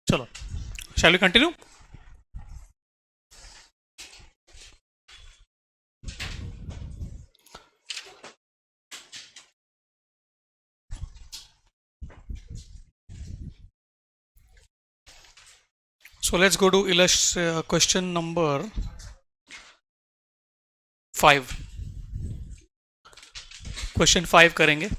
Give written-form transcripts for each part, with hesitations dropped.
चलो, shall we continue? So let's go to question number 5. Question 5 करेंगे.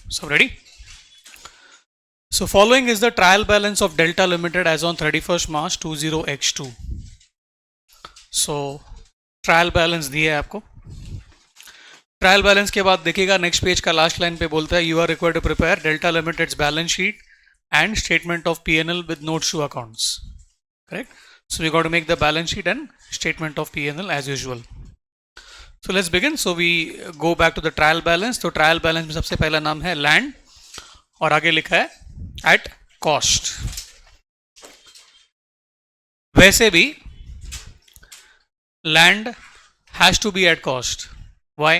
So ready? So following is the trial balance of Delta Limited as on 31st March 20X2. So trial balance दिया है आपको. Trial balance के बाद देखिएगा next page का last line पे बोलता है you are required to prepare Delta Limited's balance sheet and statement of P&L with notes to accounts. Correct. So we got to make the balance sheet and statement of P&L as usual. So let's begin. So we go back to the trial balance. तो trial balance में सबसे पहला नाम है land और आगे लिखा है एट कॉस्ट. वैसे भी land has to be at cost. Why?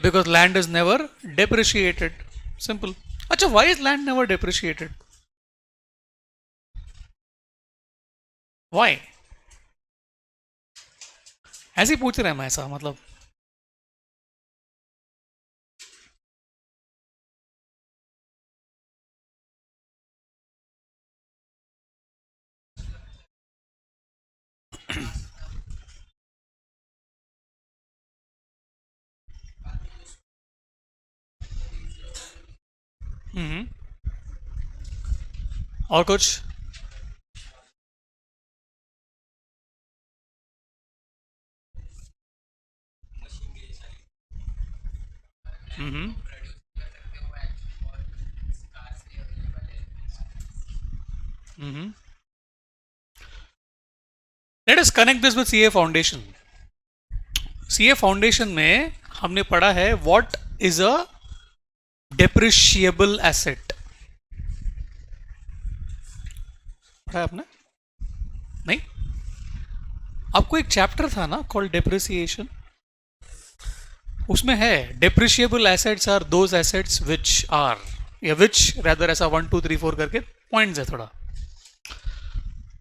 Because land is never depreciated. Simple. अच्छा, why is land never depreciated? Why? ऐसे ही पूछ रहे हैं मैं ऐसा, मतलब और कुछ? Let us connect this with CA Foundation. CA Foundation में हमने पढ़ा है what is a depreciable asset. पढ़ा है आपने? नहीं? आपको एक चैप्टर था ना कॉल्ड डेप्रिसिएशन. उसमें है depreciable assets are those assets which are या which rather ऐसा 1 2 3 4 करके पॉइंट्स है थोड़ा.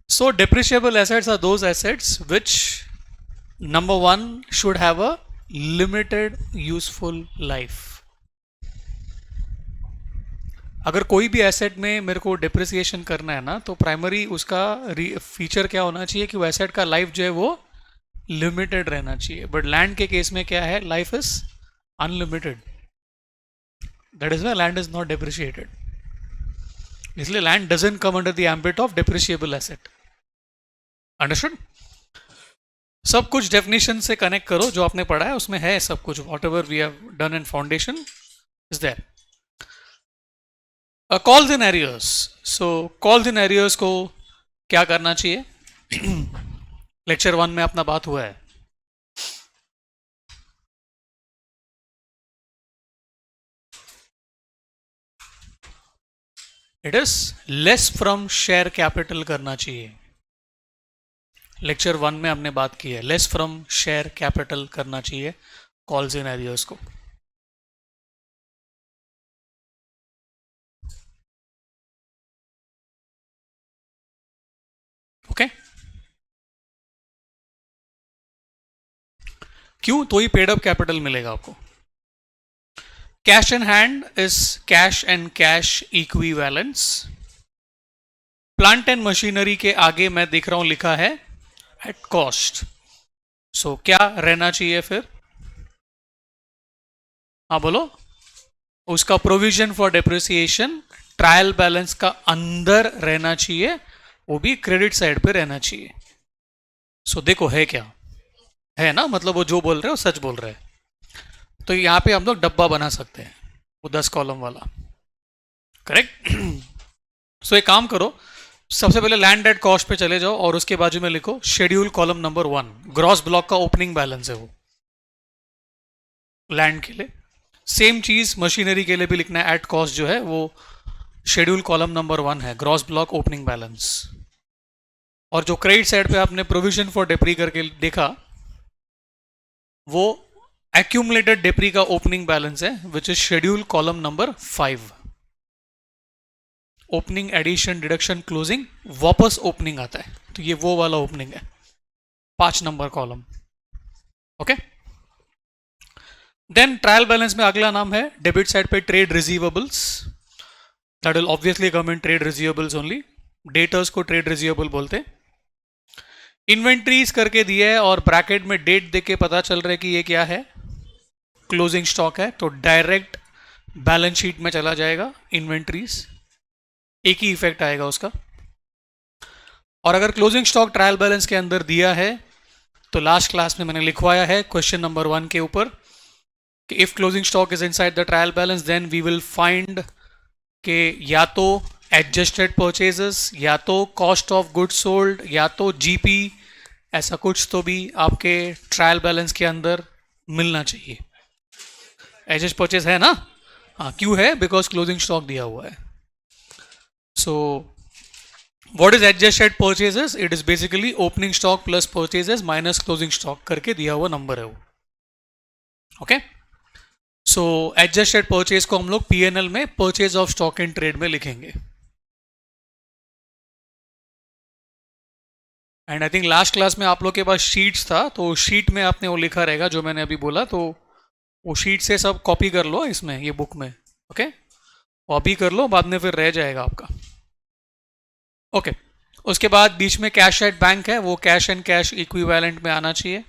So depreciable assets are those assets which number one should have a limited useful life. अगर कोई भी एसेट में मेरे को डिप्रिसिएशन करना है ना तो प्राइमरी उसका फीचर क्या होना चाहिए कि वो एसेट का लाइफ जो है वो लिमिटेड रहना चाहिए. बट लैंड के केस में क्या है, life is unlimited. That is why land is not depreciated. इसलिए land doesn't come under the ambit of depreciable asset. Understood? सब कुछ डेफिनेशन से कनेक्ट करो जो आपने पढ़ा है, उसमें है सब कुछ. Whatever we have done in foundation is there. Calls in arrears. सो कॉल्स इन एरियर्स को क्या करना चाहिए? लेक्चर 1 में अपना बात हुआ है. It is less from share capital करना चाहिए. लेक्चर 1 में हमने बात की है लेस फ्रॉम शेयर कैपिटल करना चाहिए कॉल्स इन एरियर्स को. ओके. क्यों? तो ही पेड अप कैपिटल मिलेगा आपको. Cash in hand is cash and cash equivalence. Plant and machinery के आगे मैं देख रहा हूं लिखा है एट कॉस्ट. सो क्या रहना चाहिए फिर? हाँ बोलो. उसका provision for depreciation trial balance का अंदर रहना चाहिए, वो भी क्रेडिट साइड पे रहना चाहिए. सो देखो है क्या है ना, मतलब वो जो बोल रहे हैं वो सच बोल रहे हैं. तो यहां पे हम लोग डब्बा बना सकते हैं वो 10 कॉलम वाला. करेक्ट. सो एक काम करो, सबसे पहले लैंड एट कॉस्ट पे चले जाओ और उसके बाजू में लिखो schedule column number 1. Gross block का ओपनिंग बैलेंस है वो लैंड के लिए. सेम चीज मशीनरी के लिए भी लिखना है. एट कॉस्ट जो है वो शेड्यूल कॉलम नंबर 1 है, ग्रॉस ब्लॉक ओपनिंग बैलेंस. और जो क्रेडिट साइड पे आपने प्रोविजन फॉर डेप्री करके देखा वो एक्यूमुलेटेड डेप्री का ओपनिंग बैलेंस है which is schedule column number 5. Opening, addition, deduction, closing, वापस ओपनिंग आता है, तो ये वो वाला ओपनिंग है, 5 number column. Okay. Then trial balance में अगला नाम है डेबिट साइड पे trade receivables. That will obviously come in trade receivables only. Debtors को ट्रेड रिसीवेबल बोलते हैं. इन्वेंट्रीज करके दिया है और ब्रैकेट में डेट देके पता चल रहा है कि ये क्या है, क्लोजिंग स्टॉक है, तो डायरेक्ट बैलेंस शीट में चला जाएगा इन्वेंट्रीज, एक ही इफेक्ट आएगा उसका. और अगर क्लोजिंग स्टॉक ट्रायल बैलेंस के अंदर दिया है तो लास्ट क्लास में मैंने लिखवाया है क्वेश्चन नंबर 1 के ऊपर कि if closing stock is inside the trial balance then we will find कि या तो एडजस्टेड परचेजेस, या तो कॉस्ट ऑफ गुड्स सोल्ड, या तो जीपी, ऐसा कुछ तो भी आपके ट्रायल बैलेंस के अंदर मिलना चाहिए. एडजस्ट परचेज है ना? हाँ, क्यों है? बिकॉज क्लोजिंग स्टॉक दिया हुआ है. So what is adjusted purchases? It is basically opening stock plus purchases minus closing stock करके दिया हुआ नंबर है वो. ओके. सो एडजस्टेड परचेज को हम लोग पीएनएल में purchase of stock in trade में लिखेंगे. And I think last class में आप लोग के पास शीट्स था, तो शीट में आपने वो लिखा रहेगा जो मैंने अभी बोला, तो वो शीट से सब कॉपी कर लो इसमें, ये बुक में. ओके. वो अभी कर लो, बाद में फिर रह जाएगा आपका. ओके. उसके बाद बीच में कैश एट बैंक है, वो कैश एंड कैश इक्विवेलेंट में आना चाहिए.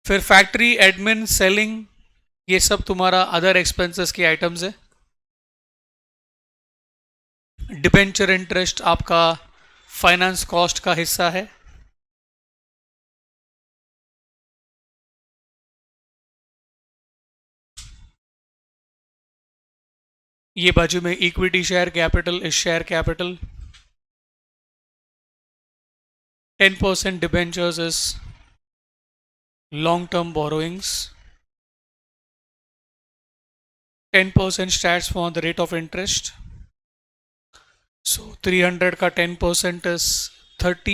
फिर फैक्ट्री, एडमिन, सेलिंग, ये सब तुम्हारा अदर एक्सपेंसेस के आइटम्स है. डिबेंचर इंटरेस्ट आपका फाइनेंस कॉस्ट का हिस्सा है. ये बाजू में equity share capital is share capital. 10% debentures is long term borrowings. 10% stats for the rate of interest. So 300 का 10% is 30.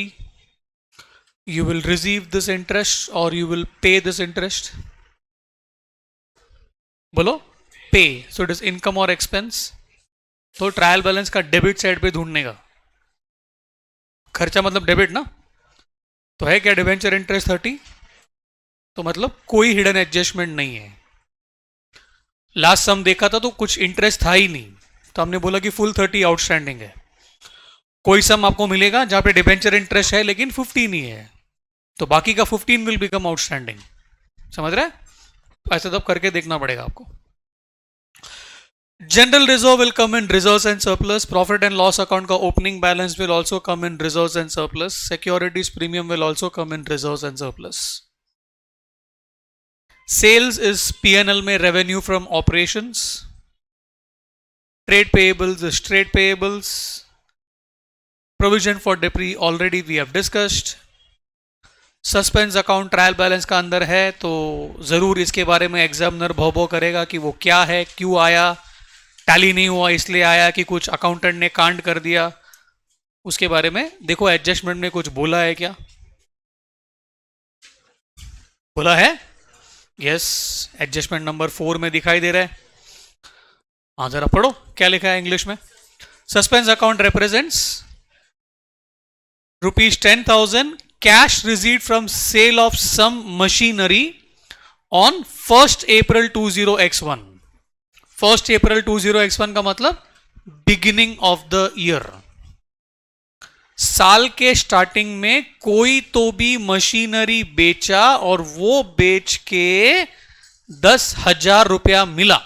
You will receive this interest or you will pay this interest. बोलो, pay. So it is income or expense. तो trial balance का debit side पे ढूंढने का. खर्चा मतलब debit ना, तो है क्या डिबेंचर इंटरेस्ट 30, तो मतलब कोई हिडन एडजस्टमेंट नहीं है. लास्ट सम देखा था तो कुछ इंटरेस्ट था ही नहीं, तो हमने बोला कि फुल 30 आउटस्टैंडिंग है. कोई सम आपको मिलेगा जहां पे डिबेंचर इंटरेस्ट है लेकिन 15 ही है, तो बाकी का 15 विल बिकम आउटस्टैंडिंग. समझ रहे? ऐसा तब करके देखना पड़ेगा आपको. General reserve will come in reserves and surplus. Profit and loss account का opening balance will also come in reserves and surplus. Securities premium will also come in reserves and surplus. Sales is P N L में revenue from operations. Trade payables is trade payables. Provision for depre already we have discussed. Suspense account trial balance का अंदर है, तो जरूर इसके बारे में examiner भौ करेगा कि वो क्या है, क्यों आया, टैली नहीं हुआ इसलिए आया कि कुछ अकाउंटेंट ने कांड कर दिया. उसके बारे में देखो, एडजस्टमेंट में कुछ बोला है क्या? बोला है? यस. एडजस्टमेंट नंबर 4 में दिखाई दे रहा है. हाँ, जरा पढ़ो क्या लिखा है इंग्लिश में. Suspense account represents ₹10,000 cash received from sale of some machinery on 1st April 20x1. 1st April 20x1 का मतलब बिगिनिंग ऑफ द ईयर. साल के स्टार्टिंग में कोई तो भी मशीनरी बेचा और वो बेच के 10,000 रुपया मिला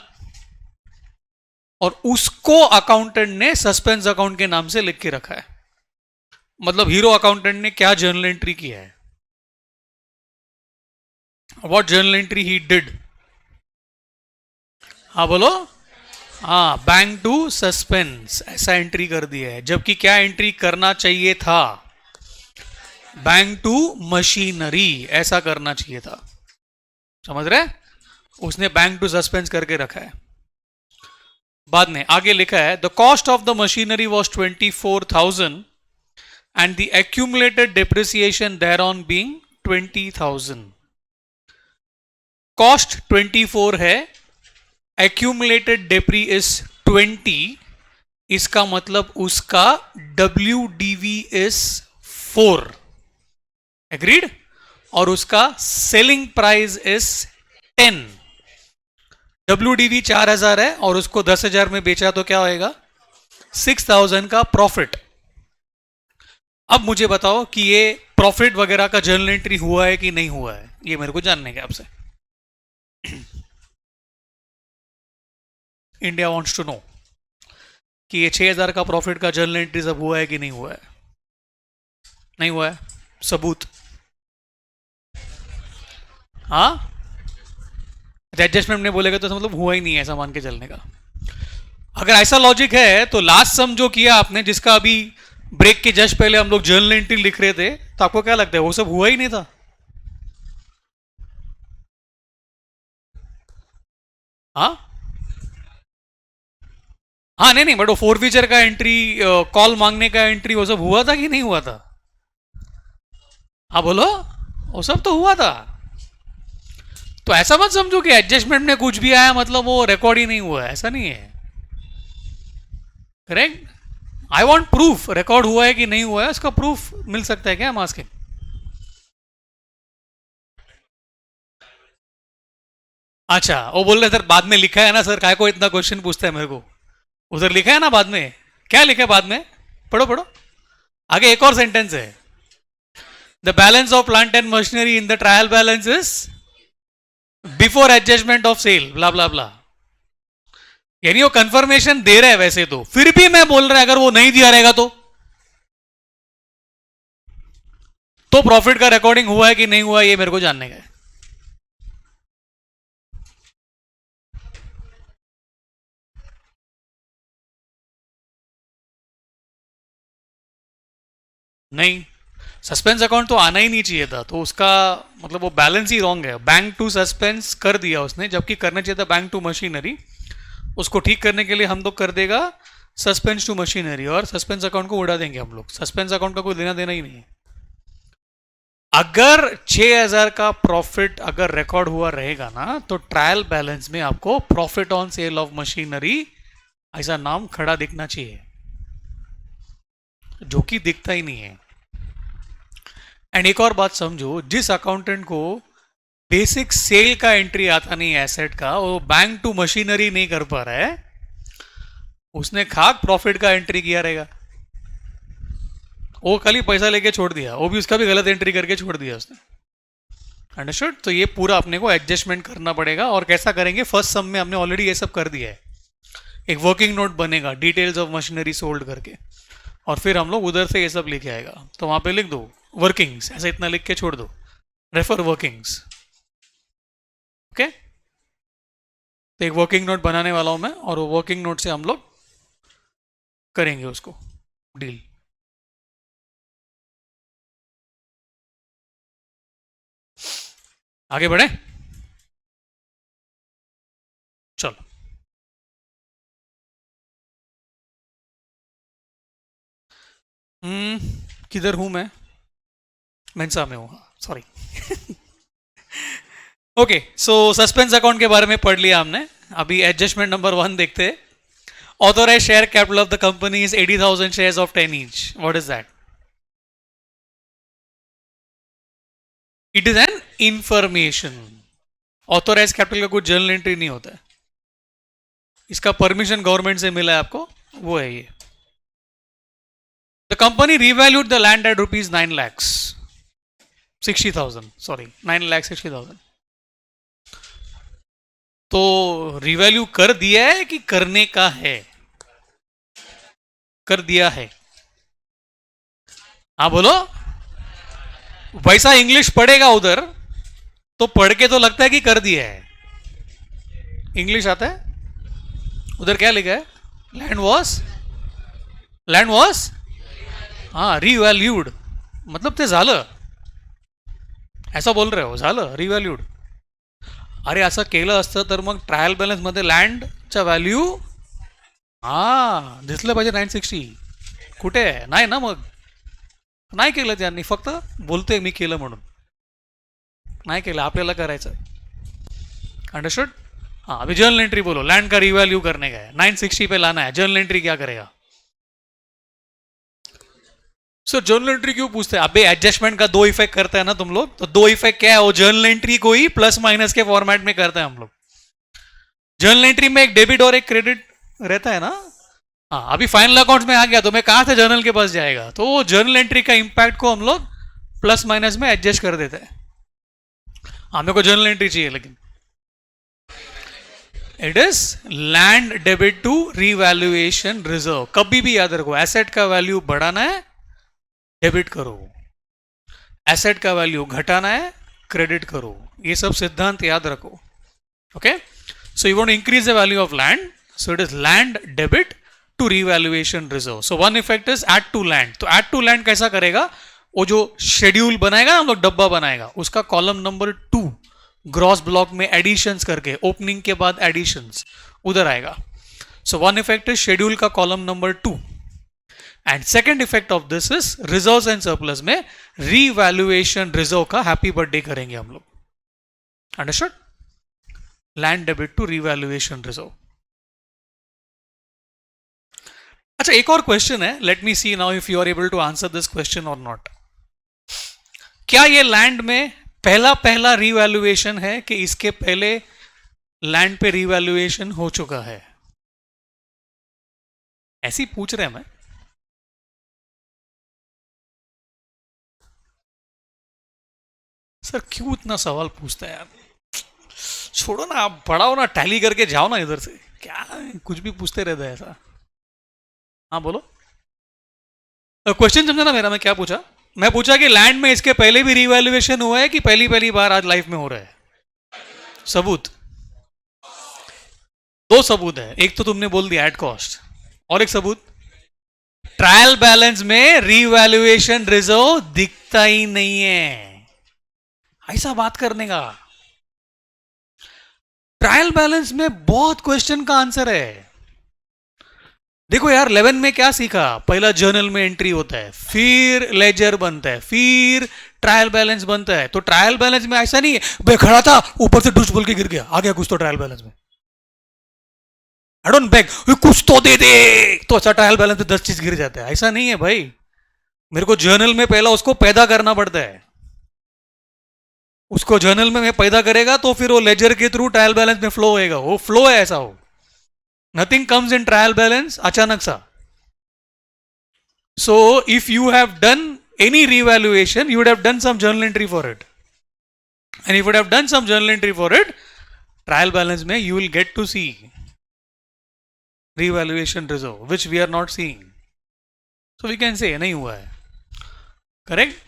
और उसको अकाउंटेंट ने सस्पेंस अकाउंट के नाम से लिख के रखा है. मतलब हीरो अकाउंटेंट ने क्या जर्नल एंट्री किया है? What journal entry he did? हाँ बोलो. हाँ, बैंक टू सस्पेंस ऐसा एंट्री कर दिया है, जबकि क्या एंट्री करना चाहिए था? बैंक टू मशीनरी ऐसा करना चाहिए था. समझ रहे? उसने बैंक टू सस्पेंस करके रखा है. बाद में आगे लिखा है the cost of the machinery was 24,000 and the accumulated depreciation thereon being 20,000. Cost 24 है, एक्यूमुलेटेड डेप्री इज 20, इसका मतलब उसका WDV इज 4, एग्रीड, और उसका सेलिंग प्राइस इज 10। WDV 4000 है और उसको 10,000 में बेचा तो क्या होएगा, 6000 का प्रॉफिट। अब मुझे बताओ कि ये प्रॉफिट वगैरह का जर्नल एंट्री हुआ है कि नहीं हुआ है, ये मेरे को जानने का आपसे। इंडिया वांट्स टू नो कि ये 6000 का प्रॉफिट का जर्नल एंट्री सब हुआ है कि नहीं हुआ है। नहीं हुआ है, सबूत। हाँ, एडजस्टमेंट में बोलेगा तो मतलब हुआ ही नहीं है, ऐसा मान के चलने का। अगर ऐसा लॉजिक है तो लास्ट सम जो किया आपने, जिसका अभी ब्रेक के जस्ट पहले हम लोग जर्नल एंट्री लिख रहे थे, तो आपको क्या लगता है वो सब हुआ ही नहीं था? हाँ हाँ, नहीं नहीं, बट वो फोर फीचर का एंट्री, कॉल मांगने का एंट्री, वो सब हुआ था कि नहीं हुआ था? हाँ बोलो, वो सब तो हुआ था। तो ऐसा मत समझो कि एडजस्टमेंट में कुछ भी आया मतलब वो रिकॉर्ड ही नहीं हुआ है, ऐसा नहीं है। Correct. I want proof, record हुआ है कि नहीं हुआ है, उसका प्रूफ मिल सकता है क्या हम आस्किंग? अच्छा, वो बोल रहे सर बाद में लिखा है ना सर, काय को इतना क्वेश्चन पूछता है मेरे को? उधर लिखा है ना बाद में, क्या लिखा है बाद में, पढ़ो पढ़ो आगे, एक और सेंटेंस है, the balance of plant and machinery in the trial balance is before adjustment of sale, blah blah blah. यानी वो कंफर्मेशन दे रहा है वैसे फिर भी मैं बोल रहा है अगर वो नहीं दिया रहेगा तो प्रॉफिट का रिकॉर्डिंग हुआ है कि नहीं हुआ, ये मेरे को जानने का है। नहीं, सस्पेंस अकाउंट तो आना ही नहीं चाहिए था, तो उसका मतलब वो बैलेंस ही रॉन्ग है। बैंक टू सस्पेंस कर दिया उसने, जबकि करना चाहिए था बैंक टू मशीनरी। उसको ठीक करने के लिए हम लोग कर देगा सस्पेंस टू मशीनरी, और सस्पेंस अकाउंट को उड़ा देंगे हम लोग। सस्पेंस अकाउंट का कोई लेना देना ही नहीं है। अगर 6000 का प्रॉफिट अगर रिकॉर्ड हुआ रहेगा ना, तो ट्रायल बैलेंस में आपको profit on sale of machinery ऐसा नाम खड़ा दिखना चाहिए, जो कि दिखता ही नहीं है। एंड एक और बात समझो, जिस अकाउंटेंट को बेसिक सेल का एंट्री आता नहीं है एसेट का, वो बैंक टू मशीनरी नहीं कर पा रहा है, उसने खाक प्रॉफिट का एंट्री किया रहेगा। वो खाली पैसा लेके छोड़ दिया, वो भी उसका भी गलत एंट्री करके छोड़ दिया उसने। अंडरस्टूड? तो ये पूरा अपने को एडजस्टमेंट करना पड़ेगा। और कैसा करेंगे, फर्स्ट सम में हमने ऑलरेडी ये सब कर दिया है। एक वर्किंग नोट बनेगा डिटेल्स ऑफ मशीनरी सोल्ड करके, और फिर हम लोग उधर से ये सब लेके आएगा। तो वहां पे लिख दो वर्किंग्स, ऐसा इतना लिख के छोड़ दो, रेफर वर्किंग्स। ओके, तो एक वर्किंग नोट बनाने वाला हूं मैं, और वो वर्किंग नोट से हम लोग करेंगे उसको डील। आगे बढ़े, चलो। किधर हूं मैं? मेंसा में हूं, सॉरी। ओके, सो सस्पेंस अकाउंट के बारे में पढ़ लिया हमने। अभी एडजस्टमेंट नंबर 1 देखते हैं। Authorise share capital of the company is 80,000 shares of 10 each. What is that? It is an information. Authorise capital का कुछ जर्नल एंट्री नहीं होता है, इसका परमिशन गवर्नमेंट से मिला है आपको, वो है ये। The company revalued the land at rupees 9,60,000, sorry 9,60,000। तो रिवैल्यू कर दिया है कि करने का है? कर दिया है। हाँ बोलो। वैसा इंग्लिश पढ़ेगा उधर तो पढ़ के तो लगता है कि कर दिया है। इंग्लिश आता है? उधर क्या लिखा है? लँड वॉज हाँ रिव्हॅल्यूड, मतलब ते झालं, ऐसा बोल रहे हो, झालं रिव्हॅल्यूड। अरे असं केलं असतं तर मग ट्रायल बॅलन्स मध्ये लँडचा व्हॅल्यू हा दिसलं पाहिजे 960, कुठे आहे? नाही ना, मग नाही केलं त्यांनी, फक्त बोलतोय मी केलं म्हणून, नाही केलं, आपल्याला करायचं. अंडरस्टूड? हाँ, अभी जर्नल एंट्री बोलो, लैंड का रीवैल्यू करने का है, 960 पे लाना है, जर्नल एंट्री क्या करेगा? सर जर्नल एंट्री क्यों पूछते हैं? अबे एडजस्टमेंट का दो इफेक्ट करते हैं ना तुम लोग, तो दो इफेक्ट क्या है? वो जर्नल एंट्री को ही प्लस माइनस के फॉर्मेट में करते हैं हम लोग। जर्नल एंट्री में एक डेबिट और एक क्रेडिट रहता है ना। हाँ, अभी फाइनल अकाउंट्स में आ गया तो मैं कहां से जर्नल के पास जाएगा? तो जर्नल एंट्री का इंपैक्ट को हम लोग प्लस माइनस में एडजस्ट कर देते हैं। हाँ, मेरे को जर्नल एंट्री चाहिए, लेकिन it is land debit to revaluation reserve. कभी भी याद रखो, एसेट का वैल्यू बढ़ाना है डेबिट करो, एसेट का वैल्यू घटाना है क्रेडिट करो, ये सब सिद्धांत याद रखो। Okay, so you want to increase the value of land, so it is land debit to revaluation reserve. So one effect is add to land. तो ऐड टू लैंड कैसा करेगा? वो जो शेड्यूल बनाएगा हम लोग, डब्बा बनाएगा, उसका कॉलम नंबर 2 ग्रॉस ब्लॉक में एडिशंस करके, ओपनिंग के बाद एडिशंस उधर आएगा। So one effect is schedule का column number 2, and second effect of this is reserve and surplus में रीवैल्यूएशन रिजर्व का हैप्पी बर्थडे करेंगे हम लोग। Understood? Land debit to revaluation reserve. अच्छा, एक और क्वेश्चन है, let me see now if you are able to answer this question और नॉट। क्या ये लैंड में पहला पहला रीवैल्यूएशन है कि इसके पहले लैंड पे रीवैल्यूएशन हो चुका है? ऐसी पूछ रहे हैं मैं। सर क्यों इतना सवाल पूछते हैं यार? छोड़ो ना, आप पढ़ाओ ना, टैली करके जाओ ना इधर से, क्या कुछ भी पूछते रहते हैं ऐसा। हाँ बोलो, क्वेश्चन समझा ना मेरा? मैं क्या पूछा? मैं पूछा कि लैंड में इसके पहले भी रीवैल्यूएशन हुआ है कि पहली पहली बार आज लाइफ में हो रहा है? सबूत दो सबूत है, एक तो तुमने बोल दिया एट कॉस्ट, और एक सबूत ट्रायल बैलेंस में रीवैल्यूएशन रिजर्व दिखता ही नहीं है। ऐसा बात करने का, ट्रायल बैलेंस में बहुत क्वेश्चन का आंसर है। देखो यार, 11 में क्या सीखा? पहला जर्नल में एंट्री होता है, फिर लेजर बनता है, फिर ट्रायल बैलेंस बनता है। तो ट्रायल बैलेंस में ऐसा नहीं है भाई खड़ा था ऊपर से डुश बोल के गिर गया, आ गया कुछ तो ट्रायल बैलेंस में। आई डोंट बेग, कुछ तो दे दे, तो अच्छा ट्रायल बैलेंस में 10 चीज गिर जाता है। ऐसा नहीं है भाई, मेरे को जर्नल में पहला उसको पैदा करना पड़ता है। उसको जर्नल में पैदा करेगा तो फिर वो लेजर के थ्रू ट्रायल बैलेंस में फ्लो होएगा। वो फ्लो है ऐसा। हो nothing comes in trial balance अचानक सा। So if you have done any revaluation, you would have done some journal entry for it, and if you would have done some journal entry for it, trial balance mein you will get to see revaluation reserve, which we are not seeing, so we can say nahi hua hai, correct?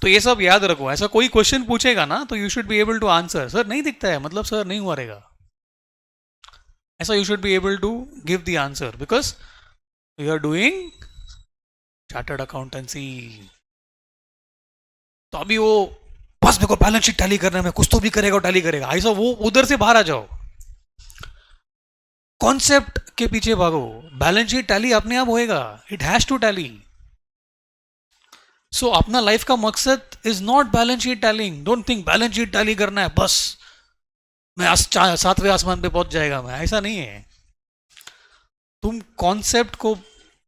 तो ये सब याद रखो, ऐसा कोई question पूछेगा ना तो you should be able to answer. Sir नहीं दिखता है मतलब सर नहीं हुआ रहेगा, ऐसा you should be able to give the answer, because you are doing chartered accountancy. तो अभी वो बस मेरे को बैलेंस शीट टैली करना है, मैं कुछ तो भी करेगा टैली करेगा, ऐसा वो उधर से बाहर आ जाओ, कॉन्सेप्ट के पीछे भागो। बैलेंस शीट टैली अपने आप होएगा, इट हैज टू टैली। सो अपना लाइफ का मकसद is not balance sheet टैलिंग। Don't think balance sheet tally करना है बस मैं 7वें आसमान पे पहुंच जाएगा मैं, ऐसा नहीं है। तुम कॉन्सेप्ट को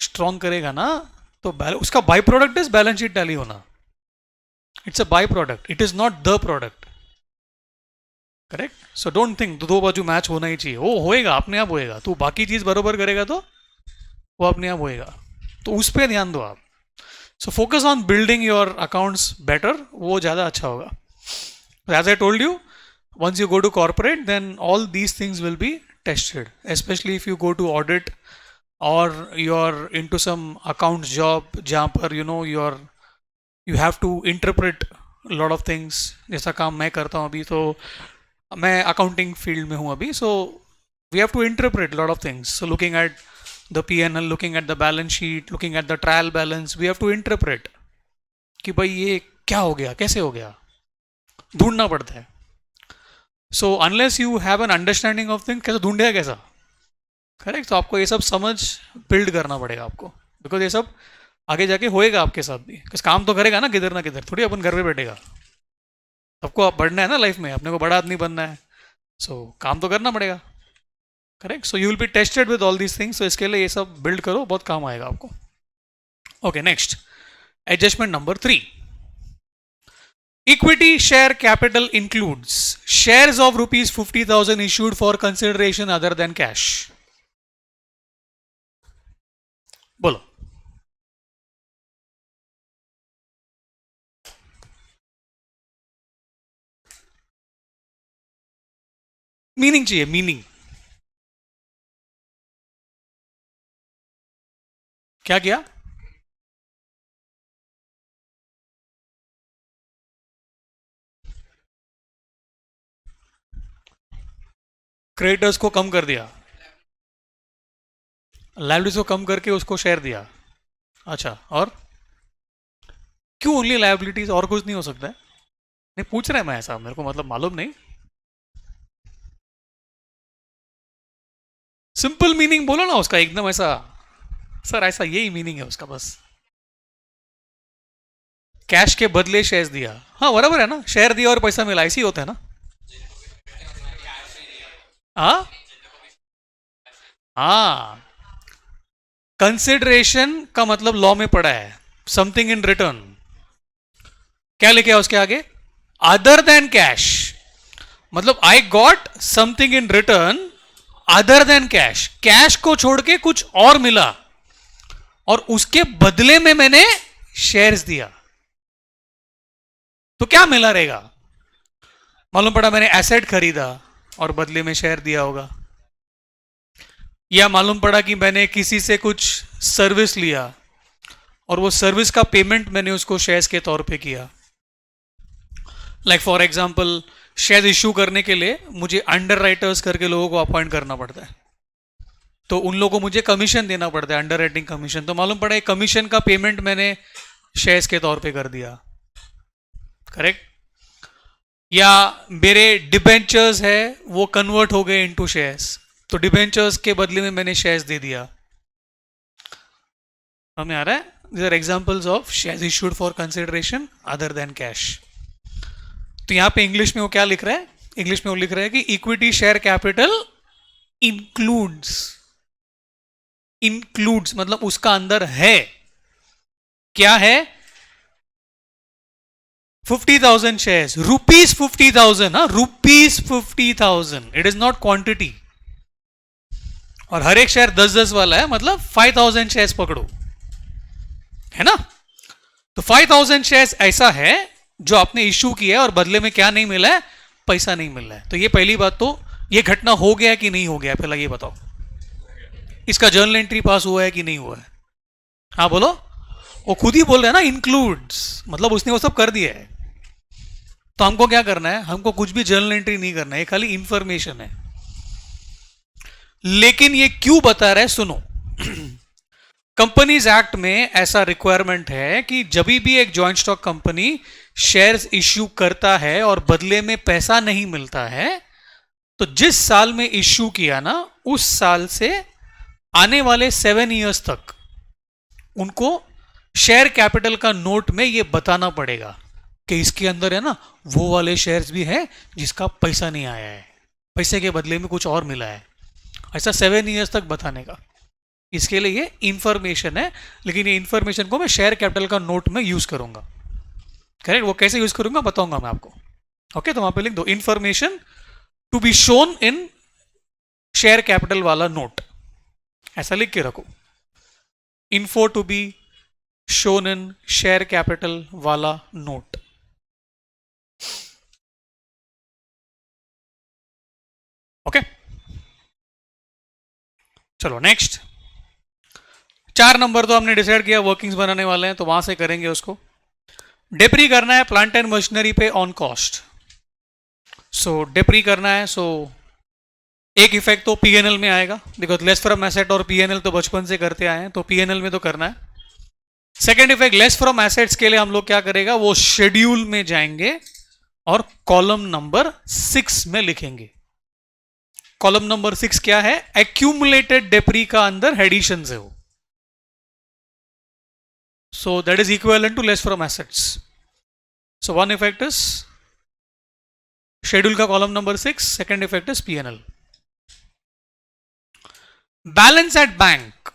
स्ट्रॉन्ग करेगा ना तो उसका by product is balance sheet tally होना। It's a by product, it is not the product, correct? So don't think दो बाजू मैच होना ही चाहिए, वो होएगा अपने आप होएगा। तू बाकी चीज बरोबर करेगा तो वो अपने आप होएगा, तो उस पर ध्यान दो आप। So focus on building your accounts better, वो ज़्यादा अच्छा होगा। As I told you, once you go to corporate, then all these things will be tested, especially if you go to audit or you're into some accounts job जहाँ पर you have to interpret a lot of things। जैसा काम मैं करता हूँ अभी, तो मैं accounting field में हूँ अभी, so we have to interpret a lot of things। So looking at the P&L, looking at the balance sheet, looking at the trial balance, we have to interpret कि भाई ये क्या हो गया, कैसे हो गया, ढूंढना पड़ता है। So unless you have an understanding of thing, कैसे ढूंढेगा कैसा, करेक्ट? तो आपको ये सब समझ बिल्ड करना पड़ेगा आपको, बिकॉज ये सब आगे जाके होएगा आपके साथ भी। किस काम तो करेगा ना किधर, थोड़ी अपन घर पे बैठेगा। सबको बढ़ना है ना लाइफ में, अपने को बड़ा आदमी बनना है। सो काम तो करना पड़ेगा, correct. So you will be tested with all these things. So इसके लिए ये सब बिल्ड करो, बहुत काम आएगा आपको. Okay, next adjustment number 3. Equity share capital includes shares of rupees 50,000 issued for consideration other than cash. बोलो. मीनिंग चाहिए, मीनिंग. क्या किया? क्रेडिटर्स को कम कर दिया, लाइबिलिटीज को कम करके उसको शेयर दिया. अच्छा, और क्यों ओनली लाइबिलिटीज, और कुछ नहीं हो सकता है? नहीं पूछ रहा है मैं, ऐसा मेरे को मतलब मालूम नहीं. सिंपल मीनिंग बोलो ना उसका, एकदम ऐसा. सर ऐसा यही मीनिंग है उसका बस. कैश के बदले शेयर्स दिया. हाँ बराबर है ना, शेयर दिया और पैसा मिला, ऐसी होता है ना. हाँ हाँ, कंसिडरेशन का मतलब लॉ में पड़ा है समथिंग इन रिटर्न. क्या लिखे उसके आगे? Other than cash. मतलब I got something in return other than cash. Cash को छोड़ के कुछ और मिला और उसके बदले में मैंने शेयर्स दिया. तो क्या मिला रहेगा? मालूम पड़ा मैंने एसेट खरीदा और बदले में शेयर दिया होगा, या मालूम पड़ा कि मैंने किसी से कुछ सर्विस लिया और वो सर्विस का पेमेंट मैंने उसको शेयर्स के तौर पे किया. Like for example, share issue करने के लिए मुझे अंडर राइटर्स करके लोगों को अपॉइंट करना पड़ता है, तो उन लोगों को मुझे कमीशन देना पड़ता है, अंडर राइटिंग कमीशन. तो मालूम पड़ा कमीशन का पेमेंट मैंने शेयर्स के तौर पे कर दिया, करेक्ट. या मेरे डिबेंचर्स है वो कन्वर्ट हो गए इनटू शेयर्स, तो डिबेंचर्स के बदले में मैंने शेयर्स दे दिया. हमें आ रहा है? These are examples of shares issued for consideration other than cash. तो यहां पे इंग्लिश में वो क्या लिख रहा है? इंग्लिश में वो लिख रहा है कि equity share capital includes. Includes मतलब उसका अंदर है. क्या है? 50,000 शेयर्स, रुपीज 50,000. हाँ, rupees 50,000. It is not quantity. और हर एक शेयर 10-10 वाला है, मतलब 5,000 शेयर्स पकड़ो, है ना. तो 5,000 शेयर्स ऐसा है जो आपने इश्यू किया है और बदले में क्या नहीं मिला है? पैसा नहीं मिल रहा है. तो ये पहली बात. तो ये घटना हो गया कि नहीं हो गया, पहला ये बताओ. इसका जर्नल एंट्री पास हुआ है कि नहीं हुआ है? हाँ बोलो. वो खुद ही बोल रहे हैं ना, इंक्लूड्स, मतलब उसने वो सब कर दिया है. तो हमको क्या करना है? हमको कुछ भी जर्नल एंट्री नहीं करना है, खाली इंफॉर्मेशन है. लेकिन ये क्यों बता रहा है? सुनो. कंपनीज एक्ट में ऐसा रिक्वायरमेंट है कि जब भी एक joint stock company shares issue करता है और बदले में पैसा नहीं मिलता है, तो जिस साल में इश्यू किया ना, उस साल से आने वाले 7 इयर्स तक उनको शेयर कैपिटल का नोट में ये बताना पड़ेगा कि इसके अंदर है ना वो वाले शेयर्स भी हैं जिसका पैसा नहीं आया है, पैसे के बदले में कुछ और मिला है. ऐसा 7 इयर्स तक बताने का. इसके लिए ये इंफॉर्मेशन है, लेकिन ये इंफॉर्मेशन को मैं शेयर कैपिटल का नोट में यूज करूंगा, करेक्ट. वो कैसे यूज करूंगा बताऊंगा मैं आपको. ओके, तो वहां पे लिख दो information to be shown in share capital वाला नोट, ऐसा लिख के रखो. Info to be shown in share capital वाला नोट. ओके, चलो नेक्स्ट. 4 नंबर तो हमने डिसाइड किया, वर्किंग्स बनाने वाले हैं तो वहां से करेंगे उसको. डेप्री करना है प्लांट एंड मशीनरी पे ऑन कॉस्ट. सो डेप्री करना है. सो एक इफेक्ट तो पीएनएल में आएगा, बिकॉज लेस फ्रॉम एसेट और पीएनएल तो बचपन से करते आए हैं, तो पीएनएल में तो करना है. Second effect, less from assets के लिए हम लोग क्या करेगा, वो शेड्यूल में जाएंगे और कॉलम नंबर 6 में लिखेंगे. कॉलम नंबर 6 क्या है? एक्यूमुलेटेड डेप्री का अंदर एडिशन है वो. So that is equivalent to less from assets. So one effect is schedule का column number 6, second effect is P N L. Balance at bank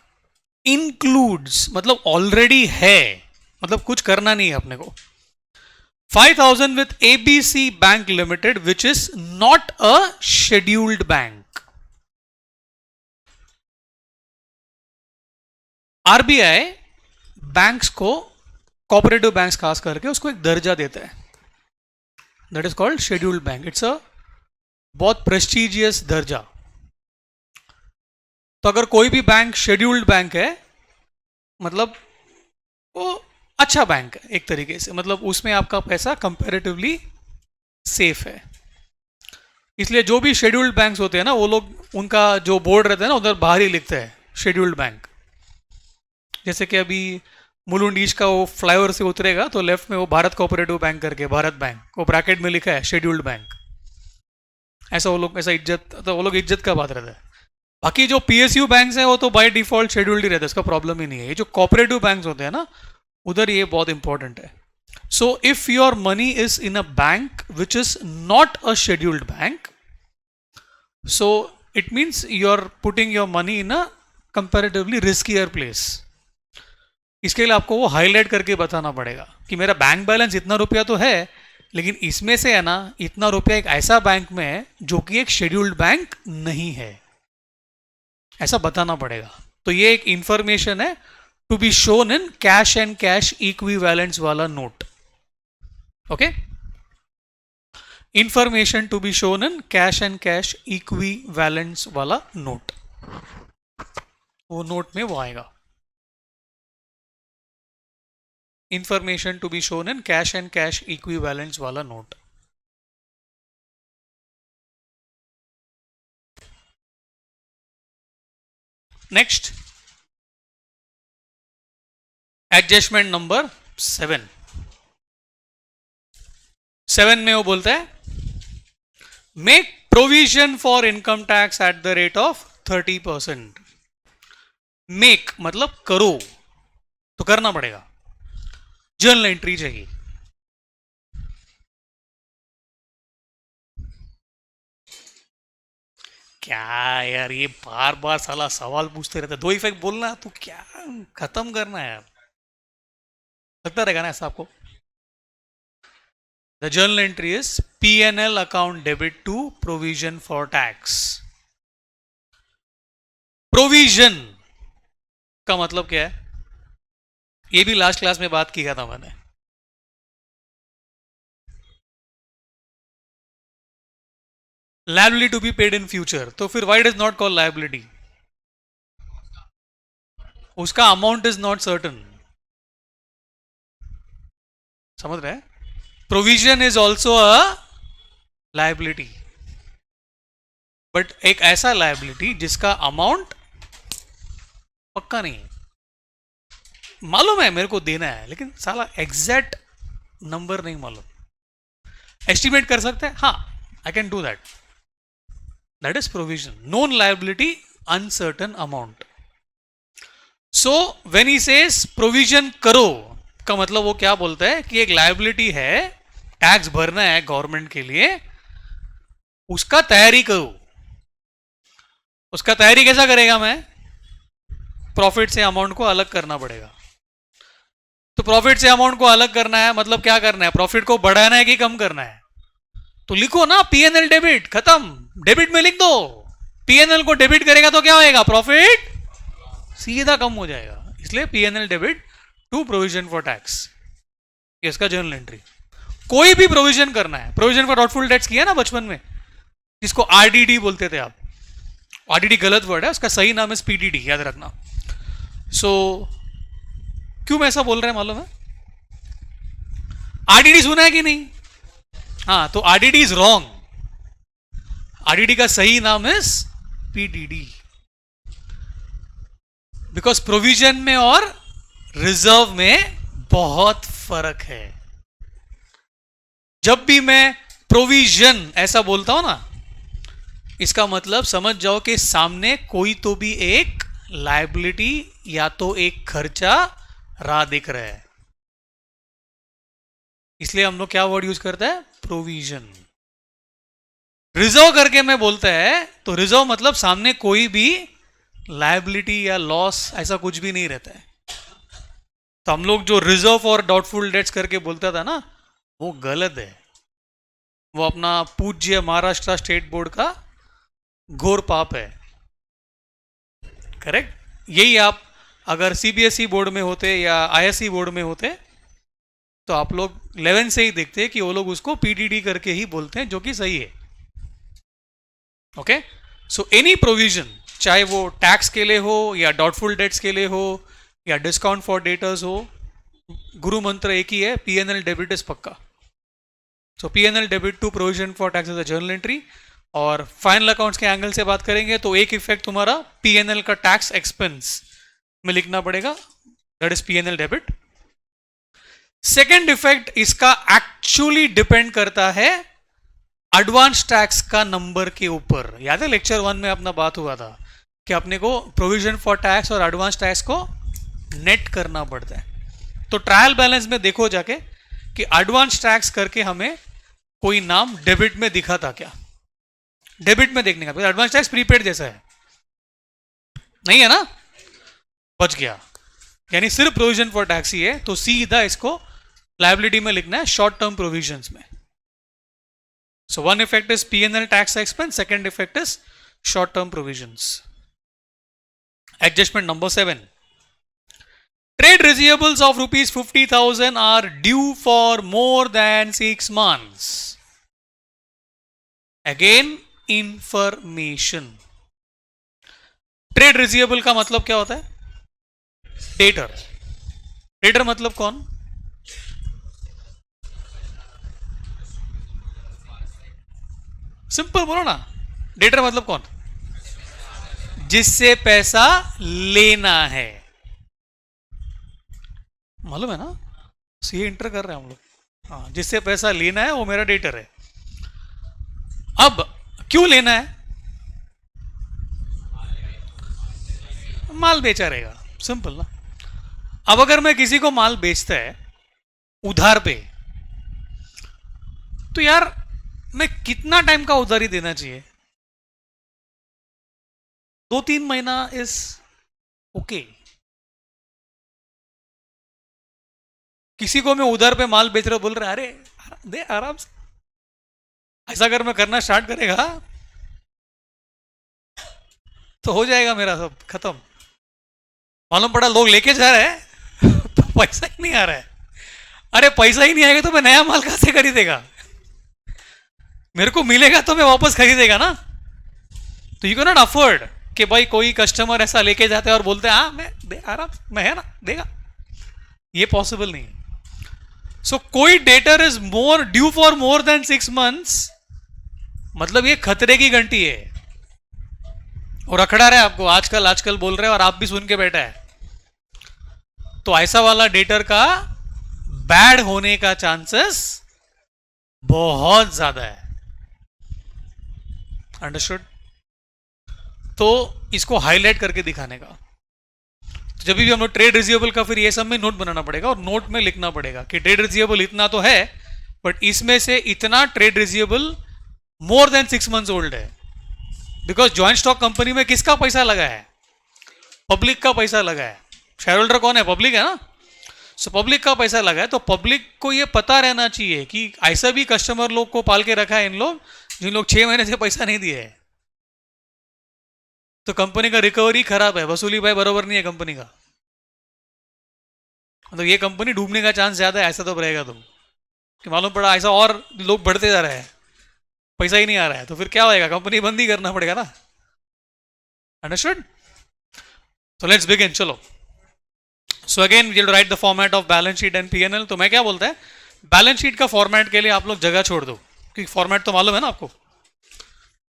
includes मतलब ऑलरेडी है, मतलब कुछ करना नहीं है अपने को. 5,000 with ABC Bank Limited, which is not a scheduled bank. RBI banks को, कोऑपरेटिव बैंक्स खास करके, उसको एक दर्जा देता है, that is called scheduled bank. It's a बहुत प्रेस्टिजियस दर्जा. तो अगर कोई भी बैंक शेड्यूल्ड बैंक है मतलब वो अच्छा बैंक है एक तरीके से, मतलब उसमें आपका पैसा कंपैरेटिवली सेफ है. इसलिए जो भी शेड्यूल्ड बैंक्स होते हैं ना, वो लोग, उनका जो बोर्ड रहता है ना, उधर बाहर ही लिखते हैं शेड्यूल्ड बैंक. जैसे कि अभी मुलुंड ईस्ट का वो फ्लाईओवर से उतरेगा तो लेफ्ट में वो भारत कोऑपरेटिव बैंक करके, भारत बैंक, वो ब्रैकेट में लिखा है शेड्यूल्ड बैंक. ऐसा वो लोग, ऐसा इज्जत, तो वो लोग इज्जत का बात रहता है. बाकी जो पीएसयू बैंक्स हैं वो तो बाय डिफॉल्ट शेड्यूल्ड ही रहता है, इसका प्रॉब्लम ही नहीं है. ये जो कोऑपरेटिव बैंक्स होते हैं ना, उधर ये बहुत इंपॉर्टेंट है. So if your money is in a bank which is not a scheduled bank, so it means you are putting your money in a comparatively riskier place. इसके लिए आपको वो हाईलाइट करके बताना पड़ेगा कि मेरा बैंक बैलेंस इतना रुपया तो है, लेकिन इसमें से है ना इतना रुपया एक ऐसा बैंक में है जो कि एक शेड्यूल्ड बैंक नहीं है, ऐसा बताना पड़ेगा. तो ये एक इंफॉर्मेशन है to be shown in cash and cash equivalents वाला note. Okay, information to be shown in cash and cash equivalents वाला नोट, वो नोट में वो आएगा. Information to be shown in cash and cash equivalents वाला note. Next, adjustment number 7. 7 में वो बोलता है make provision for income tax at the rate of 30%. Make मतलब करो, तो करना पड़ेगा, जर्नल एंट्री चाहिए. क्या यार, ये बार बार साला सवाल पूछते रहते. 2 इफेक्ट बोलना तो क्या खत्म करना है यार, लगता रहेगा ना ऐसा आपको. The journal entry is P&L account debit to provision for tax. Provision का मतलब क्या है, ये भी लास्ट क्लास में बात किया था मैंने. Liability to be paid in future, तो फिर why is not called liability, उसका अमाउंट इज नॉट सर्टन. समझ रहे हैं? Provision is also a liability, but एक ऐसा लायबिलिटी जिसका अमाउंट पक्का नहीं है. मालूम है मेरे को देना है, लेकिन साला एग्जैक्ट नंबर नहीं मालूम. एस्टिमेट कर सकते हैं, हाँ, I can do that. That is provision. Known liability, uncertain amount. So when he says provision करो का मतलब वो क्या बोलता है कि एक लायबिलिटी है, टैक्स भरना है गवर्नमेंट के लिए, उसका तैयारी करो. उसका तैयारी कैसा करेगा मैं, प्रॉफिट से अमाउंट को अलग करना पड़ेगा. तो प्रॉफिट से अमाउंट को अलग करना है मतलब क्या करना है, प्रॉफिट को बढ़ाना है कि कम करना है. तो लिखो ना P&L डेबिट, खत्म, डेबिट में लिख दो. P&L को डेबिट करेगा तो क्या होएगा, प्रॉफिट सीधा कम हो जाएगा. इसलिए P&L debit to provision for tax, इसका जर्नल एंट्री. कोई भी प्रोविजन करना है, प्रोविजन फॉर डॉटफुल डेट्स किया ना बचपन में, जिसको आरडीडी बोलते थे आप. आरडीडी गलत वर्ड है, उसका सही नाम है पीडीडी, याद रखना. सो क्यों मैं ऐसा बोल रहा है मालूम है, आरडीडी सुना है कि नहीं. हाँ, तो आरडीडी इज रॉन्ग. आरडीडी का सही नाम इज पीडीडी, बिकॉज प्रोविजन में और रिजर्व में बहुत फर्क है. जब भी मैं प्रोविजन ऐसा बोलता हूं ना, इसका मतलब समझ जाओ कि सामने कोई तो भी एक लायबिलिटी या तो एक खर्चा राह दिख रहा है. इसलिए हम लोग क्या वर्ड यूज करते हैं, प्रोविजन. रिजर्व करके मैं बोलता है तो रिजर्व मतलब सामने कोई भी लायबिलिटी या लॉस ऐसा कुछ भी नहीं रहता है। तो हम लोग जो रिजर्व और डाउटफुल डेट्स करके बोलता था ना, वो गलत है। वो अपना पूज्य महाराष्ट्र स्टेट बोर्ड का घोर पाप है। करेक्ट। यही आप अगर सीबीएसई बोर्ड में होते या आईएससी बोर्ड में होते तो आप लोग 11 से ही देखते कि वो लोग उसको पीडीडी करके ही बोलते हैं, जो कि सही है। ओके, सो एनी प्रोविजन, चाहे वो टैक्स के लिए हो या डाउटफुल डेट्स के लिए हो या डिस्काउंट फॉर डेटर्स हो, गुरु मंत्र एक ही है, पीएनएल डेबिट इज पक्का। So P N L debit to provision for tax is a journal entry. और फाइनल अकाउंट्स के एंगल से बात करेंगे तो एक इफेक्ट तुम्हारा पीएनएल का टैक्स एक्सपेंस में लिखना पड़ेगा, that is PNL debit. Second effect इसका एक्चुअली डिपेंड करता है एडवांस टैक्स का नंबर के ऊपर। याद है लेक्चर 1 में अपना बात हुआ था कि अपने को प्रोविजन फॉर टैक्स और एडवांस टैक्स को नेट करना पड़ता है। तो ट्रायल बैलेंस में देखो जाके कि एडवांस टैक्स करके हमें कोई नाम डेबिट में दिखा था क्या। डेबिट में देखने का, एडवांस टैक्स प्रीपेड जैसा है नहीं है ना, बच गया। यानी सिर्फ प्रोविजन फॉर टैक्स ही है, तो सीधा इसको लायबिलिटी में लिखना है शॉर्ट टर्म प्रोविजंस में। So one effect is P&L tax expense, second effect is short term provisions. Adjustment number 7. Trade receivables of rupees 50,000 are due for more than 6 months. Again, information. Trade receivable का मतलब क्या होता है? Debtor. Debtor मतलब कौन? Simple बोलो ना, debtor मतलब कौन? जिससे पैसा लेना है। मालूम है ना, सीए इंटर कर रहे हैं हम लोग। हाँ, जिससे पैसा लेना है वो मेरा डेटर है। अब क्यों लेना है? माल बेचा रहेगा, सिंपल ना। अब अगर मैं किसी को माल बेचता है उधार पे, तो यार मैं कितना टाइम का उधारी देना चाहिए? 2-3 महीना इज ओके। किसी को मैं उधार पे माल बेच रहा बोल रहा, अरे दे आराम से। ऐसा अगर मैं करना स्टार्ट करेगा तो हो जाएगा मेरा सब खत्म। मालूम पड़ा लोग लेके जा रहे हैं पैसा ही नहीं आ रहा है। अरे पैसा ही नहीं आएगा तो मैं नया माल कहां से खरीदेगा? मेरे को मिलेगा तो मैं वापस खरीदेगा ना। तो यू कैन नॉट अफोर्ड कि भाई कोई कस्टमर ऐसा लेके जाते हैं और बोलते हैं हाँ मैं दे आराम, मैं है ना देगा। ये पॉसिबल नहीं है। सो कोई debtor is more due for more than 6 months, मतलब ये खतरे की घंटी है और अखड़ा रहा है आपको, आजकल आजकल बोल रहे हैं और आप भी सुन के बैठा है। तो ऐसा वाला डेटर का बैड होने का चांसेस बहुत ज्यादा है। अंडरस्टूड? तो इसको हाईलाइट करके दिखाने का, तो जब भी हम लोग ट्रेड रिसीवेबल का फिर ये सब में नोट बनाना पड़ेगा और नोट में लिखना पड़ेगा कि ट्रेड रिसीवेबल इतना तो है, बट इसमें से इतना trade receivable more than 6 months old है। बिकॉज ज्वाइंट स्टॉक कंपनी में किसका पैसा लगा है? पब्लिक का पैसा लगा है। शेयर होल्डर कौन है? पब्लिक है ना। सो पब्लिक का पैसा लगा है, तो पब्लिक को ये पता रहना चाहिए कि ऐसा भी कस्टमर लोग को पाल के रखा है इन लोग जिन लोग 6 महीने से पैसा नहीं दिए है। तो कंपनी का रिकवरी खराब है, वसूली भाई बरोबर नहीं है कंपनी का। तो ये कंपनी डूबने का चांस ज्यादा है। ऐसा तो रहेगा तो कि मालूम पड़ा ऐसा और लोग बढ़ते जा रहे हैं, पैसा ही नहीं आ रहा है, तो फिर क्या होएगा? कंपनी बंद ही करना पड़ेगा ना। अंडरस्टूड? तो लेट्स बिगिन, चलो। So again we will write the format of balance sheet and PNL. तो मैं क्या बोलता है, बैलेंस शीट का फॉर्मेट के लिए आप लोग जगह छोड़ दो, क्योंकि फॉर्मेट तो मालूम है ना आपको।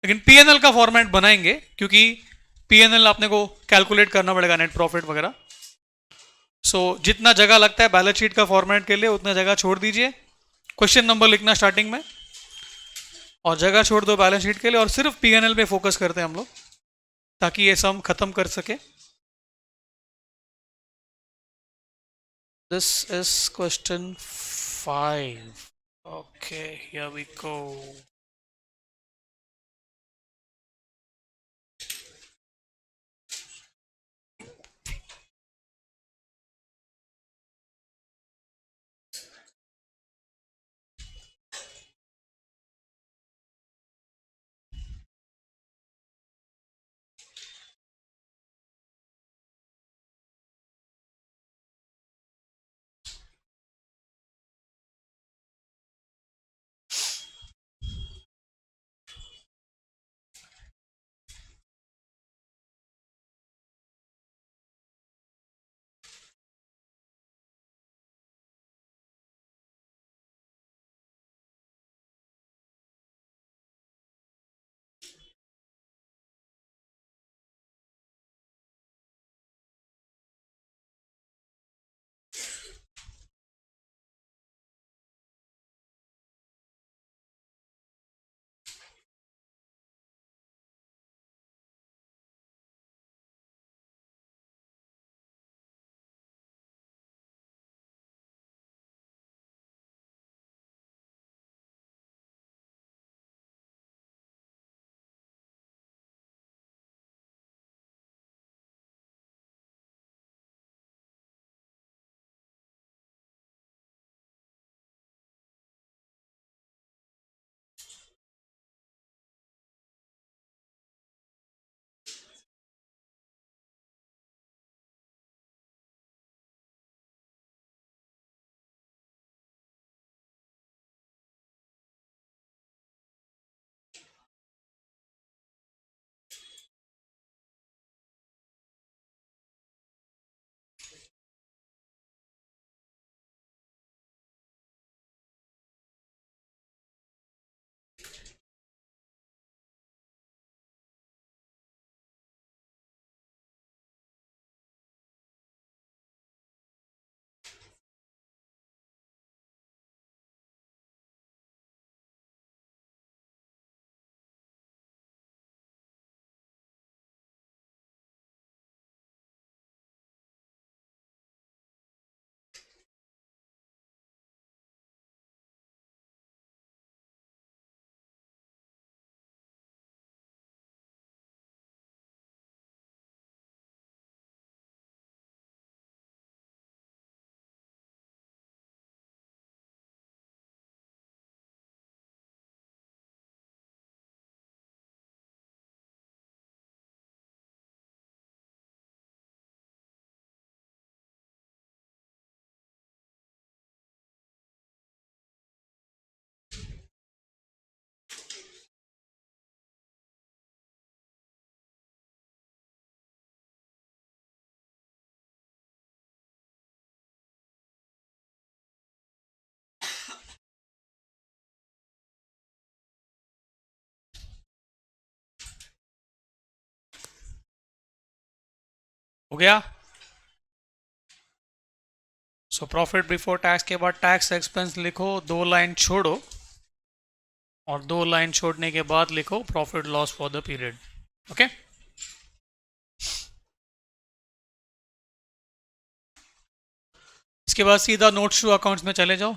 लेकिन पीएनएल का फॉर्मेट बनाएंगे क्योंकि पीएनएल आपने को कैलकुलेट करना पड़ेगा, नेट प्रॉफिट वगैरह। सो जितना जगह लगता है बैलेंस शीट का फॉर्मेट के लिए उतना जगह छोड़ दीजिए। क्वेश्चन नंबर लिखना स्टार्टिंग में और जगह छोड़ दो बैलेंस शीट के लिए, और सिर्फ पीएनएल पे फोकस करते हैं हम लोग ताकि ये सम खत्म कर सके। This is question 5. Okay, here we go. हो गया। सो प्रॉफिट बिफोर टैक्स के बाद टैक्स एक्सपेंस लिखो, 2 लाइन छोड़ो, और 2 लाइन छोड़ने के बाद लिखो profit loss for the period. Okay, इसके बाद सीधा नोट्स टू अकाउंट्स में चले जाओ।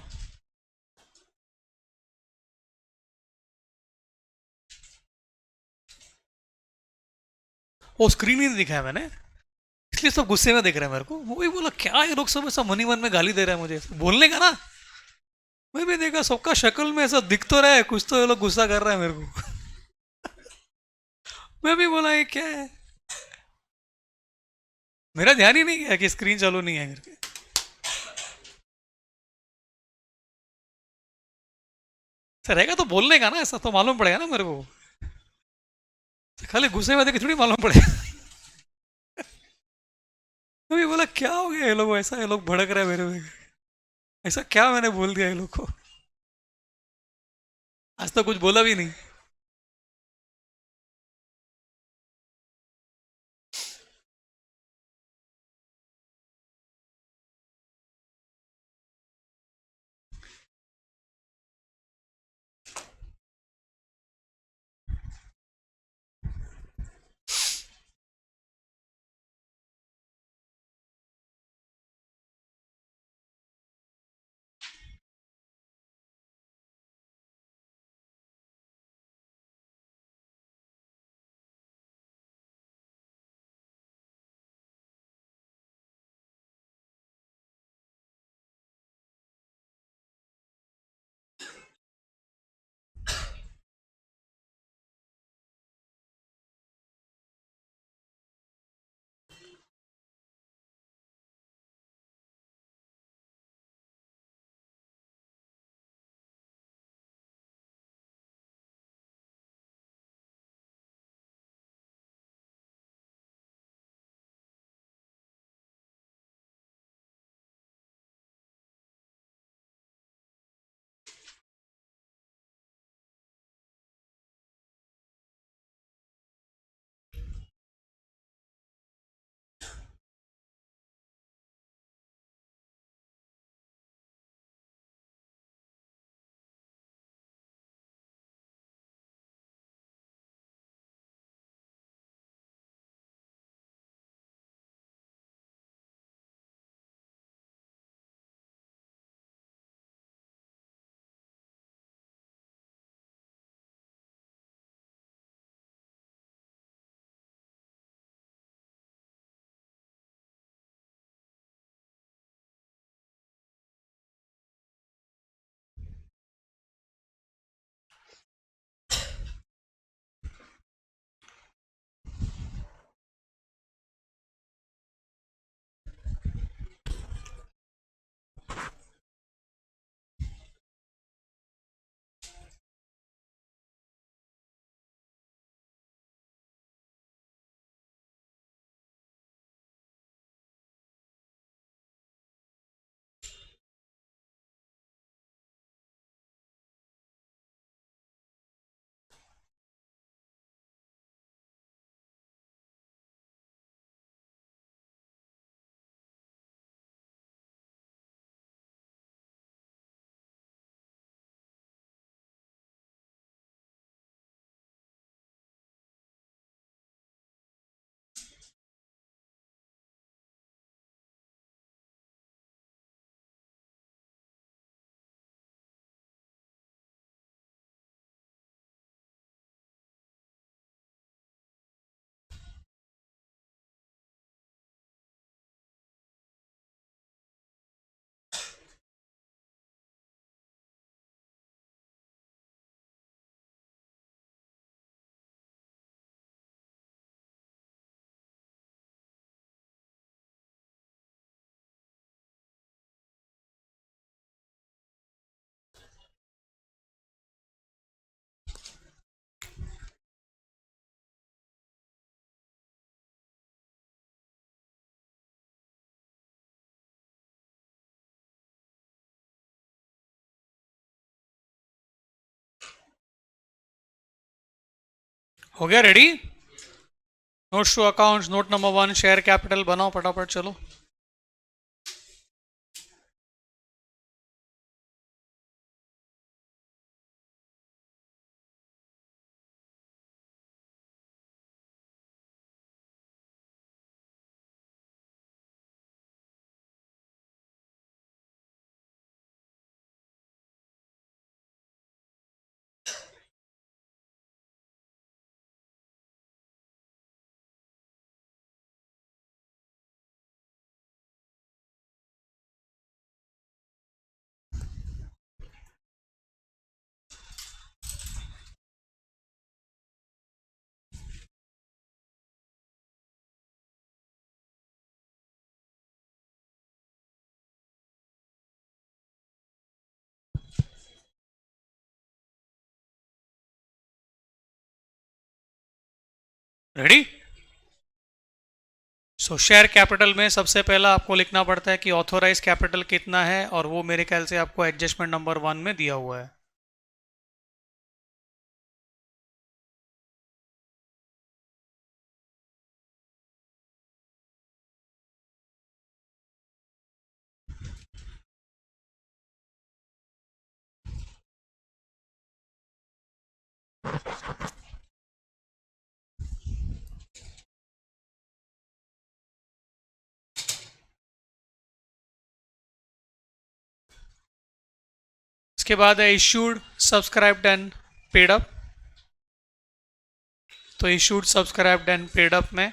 वो स्क्रीन ही नहीं दिखाया मैंने, इसलिए सब गुस्से में देख रहे हैं मेरे को। वो भी बोला क्या ये लोग सब ऐसा मनी मन में गाली दे रहे हैं मुझे, बोलने का ना। मैं भी देखा सबका शक्ल में ऐसा दिख तो रहा है, कुछ तो ये लोग गुस्सा कर रहे हैं मेरे को। मैं भी बोला ये क्या है, मेरा ध्यान ही नहीं गया कि स्क्रीन चालू नहीं है करके। ऐसा रहेगा तो बोलने का ना, ऐसा तो मालूम पड़ेगा ना मेरे को, खाली गुस्से में देख के थोड़ी मालूम पड़ेगा। मैं भी बोला क्या हो गया ये लोग, ऐसा ये लोग भड़क रहे हैं मेरे में, ऐसा क्या मैंने बोल दिया ये लोग को। आज तो कुछ बोला भी नहीं। हो गया ready. Notes to accounts, note number 1, share capital बनाओ फटाफट, चलो। रेडी? सो शेयर कैपिटल में सबसे पहला आपको लिखना पड़ता है कि ऑथोराइज कैपिटल कितना है, और वो मेरे ख्याल से आपको एडजस्टमेंट नंबर 1 में दिया हुआ है। इसके बाद है issued, subscribed and paid up. तो issued, subscribed and paid up में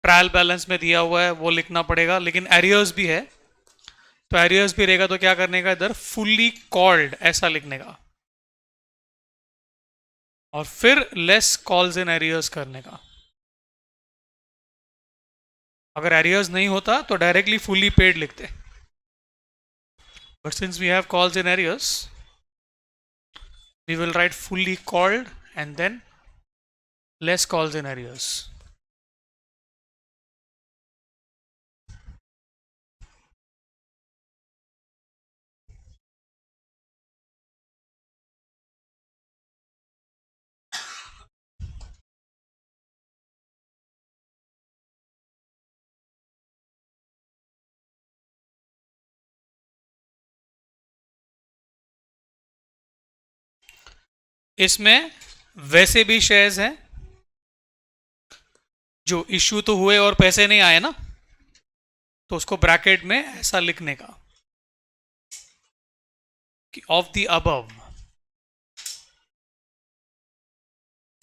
ट्रायल बैलेंस में दिया हुआ है वो लिखना पड़ेगा, लेकिन एरियर्स भी है, तो एरियर्स भी रहेगा तो क्या करने का, इधर फुल्ली कॉल्ड ऐसा लिखने का, और फिर लेस कॉल्स इन एरियर्स करने का। अगर एरियर्स नहीं होता तो डायरेक्टली फुल्ली पेड लिखते, but since we have calls in arrears, we will write fully called and then less calls in arrears. इसमें वैसे भी शेयर्स हैं जो इश्यू तो हुए और पैसे नहीं आए ना, तो उसको ब्रैकेट में ऐसा लिखने का कि of the above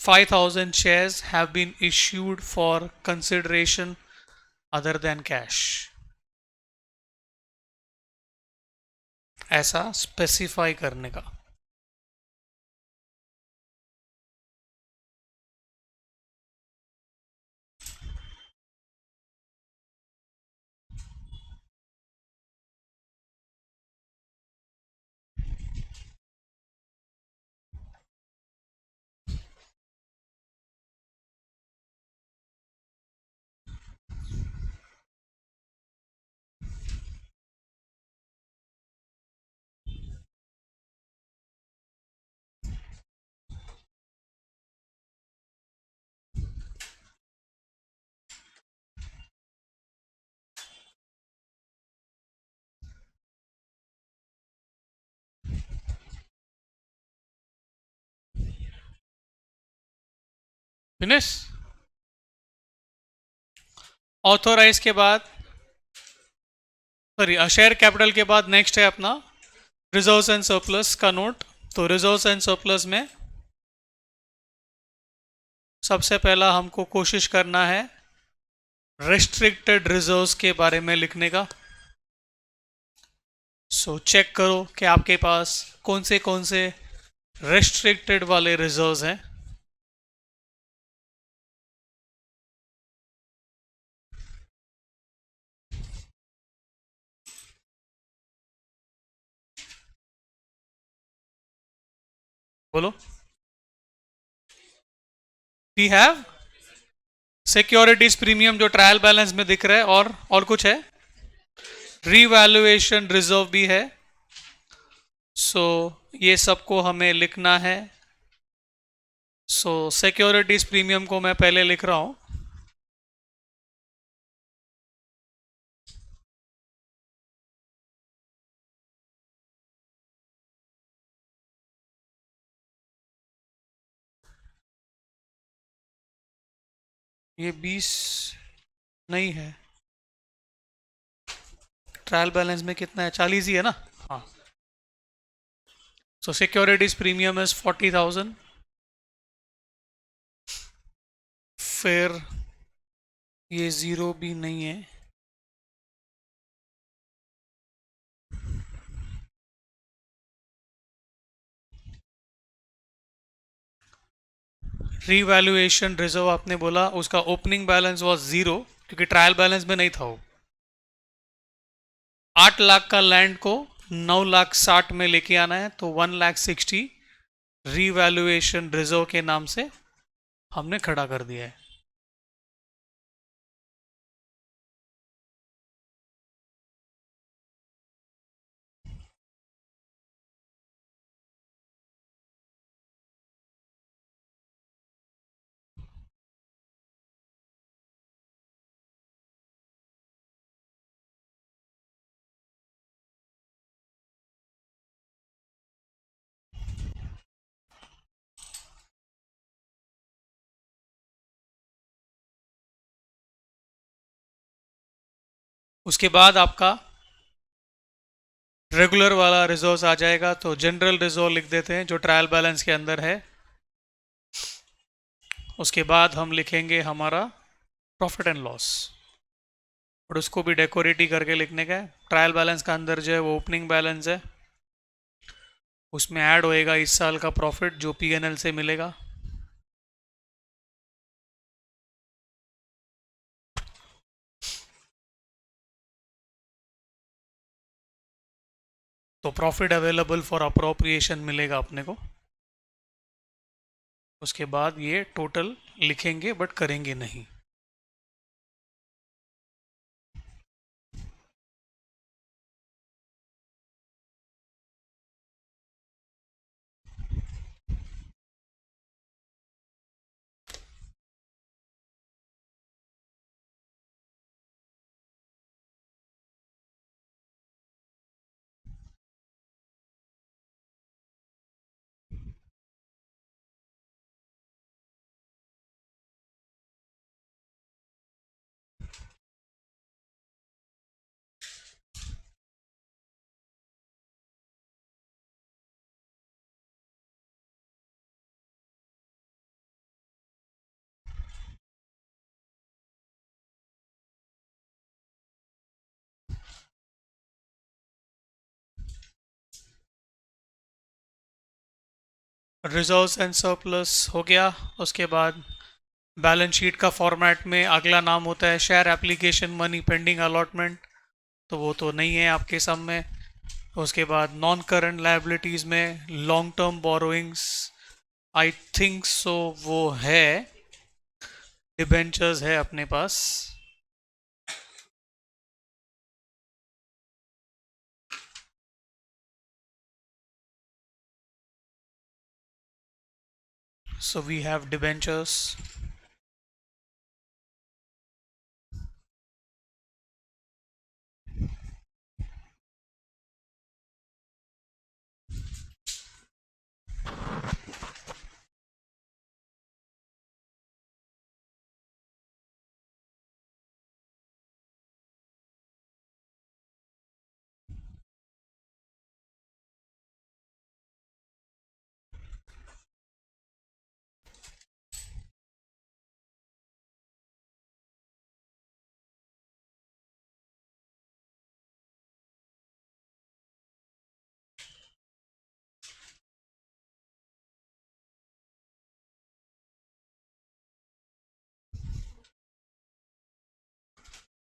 5,000 shares have been issued for consideration other than cash, ऐसा स्पेसिफाई करने का। फिनिश। ऑथोराइज के बाद, सॉरी, शेयर कैपिटल के बाद नेक्स्ट है अपना रिजर्व्स एंड सरप्लस का नोट। तो रिजर्व्स एंड सरप्लस में सबसे पहला हमको कोशिश करना है रेस्ट्रिक्टेड रिजर्व्स के बारे में लिखने का। सो चेक करो कि आपके पास कौन से रेस्ट्रिक्टेड वाले रिजर्व्स हैं। बोलो। वी हैव सिक्योरिटीज प्रीमियम जो ट्रायल बैलेंस में दिख रहा है, और कुछ है, रीवैल्यूएशन रिजर्व भी है। सो ये सबको हमें लिखना है सो सिक्योरिटीज प्रीमियम को मैं पहले लिख रहा हूं। ये 20 नहीं है, ट्रायल बैलेंस में कितना है, 40 ही है ना। हाँ, सो सिक्योरिटीज प्रीमियम इज 40,000। फिर ये ज़ीरो भी नहीं है, रीवैल्यूएशन रिजर्व आपने बोला उसका ओपनिंग बैलेंस वाज ज़ीरो क्योंकि ट्रायल बैलेंस में नहीं था वो। 8 लाख का लैंड को 9,60,000 में लेके आना है, तो 1,60,000 रीवैल्यूएशन रिजर्व के नाम से हमने खड़ा कर दिया है। उसके बाद आपका रेगुलर वाला रिजर्व्स आ जाएगा, तो जनरल रिजर्व लिख देते हैं जो ट्रायल बैलेंस के अंदर है। उसके बाद हम लिखेंगे हमारा प्रॉफिट एंड लॉस, और उसको भी डेकोरेट ही करके लिखने का है। ट्रायल बैलेंस का अंदर जो है वो ओपनिंग बैलेंस है, उसमें ऐड होएगा इस साल का प्रॉफिट जो पीएनएल से मिलेगा। तो प्रॉफिट अवेलेबल फॉर अप्रोप्रिएशन मिलेगा अपने को। उसके बाद ये टोटल लिखेंगे बट करेंगे नहीं। रिजर्व्स एंड सरप्लस हो गया। उसके बाद बैलेंस शीट का फॉर्मेट में अगला नाम होता है share application money pending allotment, तो वो तो नहीं है आपके सब में। उसके बाद नॉन करंट लायबिलिटीज़ में long term borrowings, I think so वो है, डिबेंचर्स है अपने पास। So we have debentures.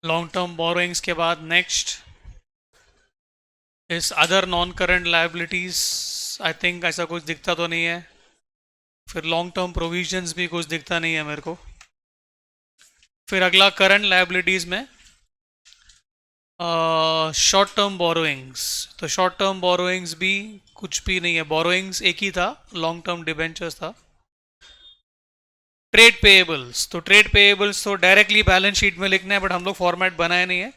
Long term borrowings के बाद नेक्स्ट इस other non current liabilities, I think ऐसा कुछ दिखता तो नहीं है। फिर लॉन्ग टर्म प्रोविजंस भी कुछ दिखता नहीं है मेरे को। फिर अगला करंट लायबिलिटीज में शॉर्ट टर्म बोरोइंग्स, तो शॉर्ट टर्म बोरोइंग्स भी कुछ भी नहीं है, बोरोइंग्स एक ही था, लॉन्ग टर्म डिबेंचर्स था। ट्रेड पेएबल्स, तो ट्रेड पेएबल्स तो डायरेक्टली बैलेंस शीट में लिखना है, बट हम लोग फॉर्मेट बनाए नहीं है,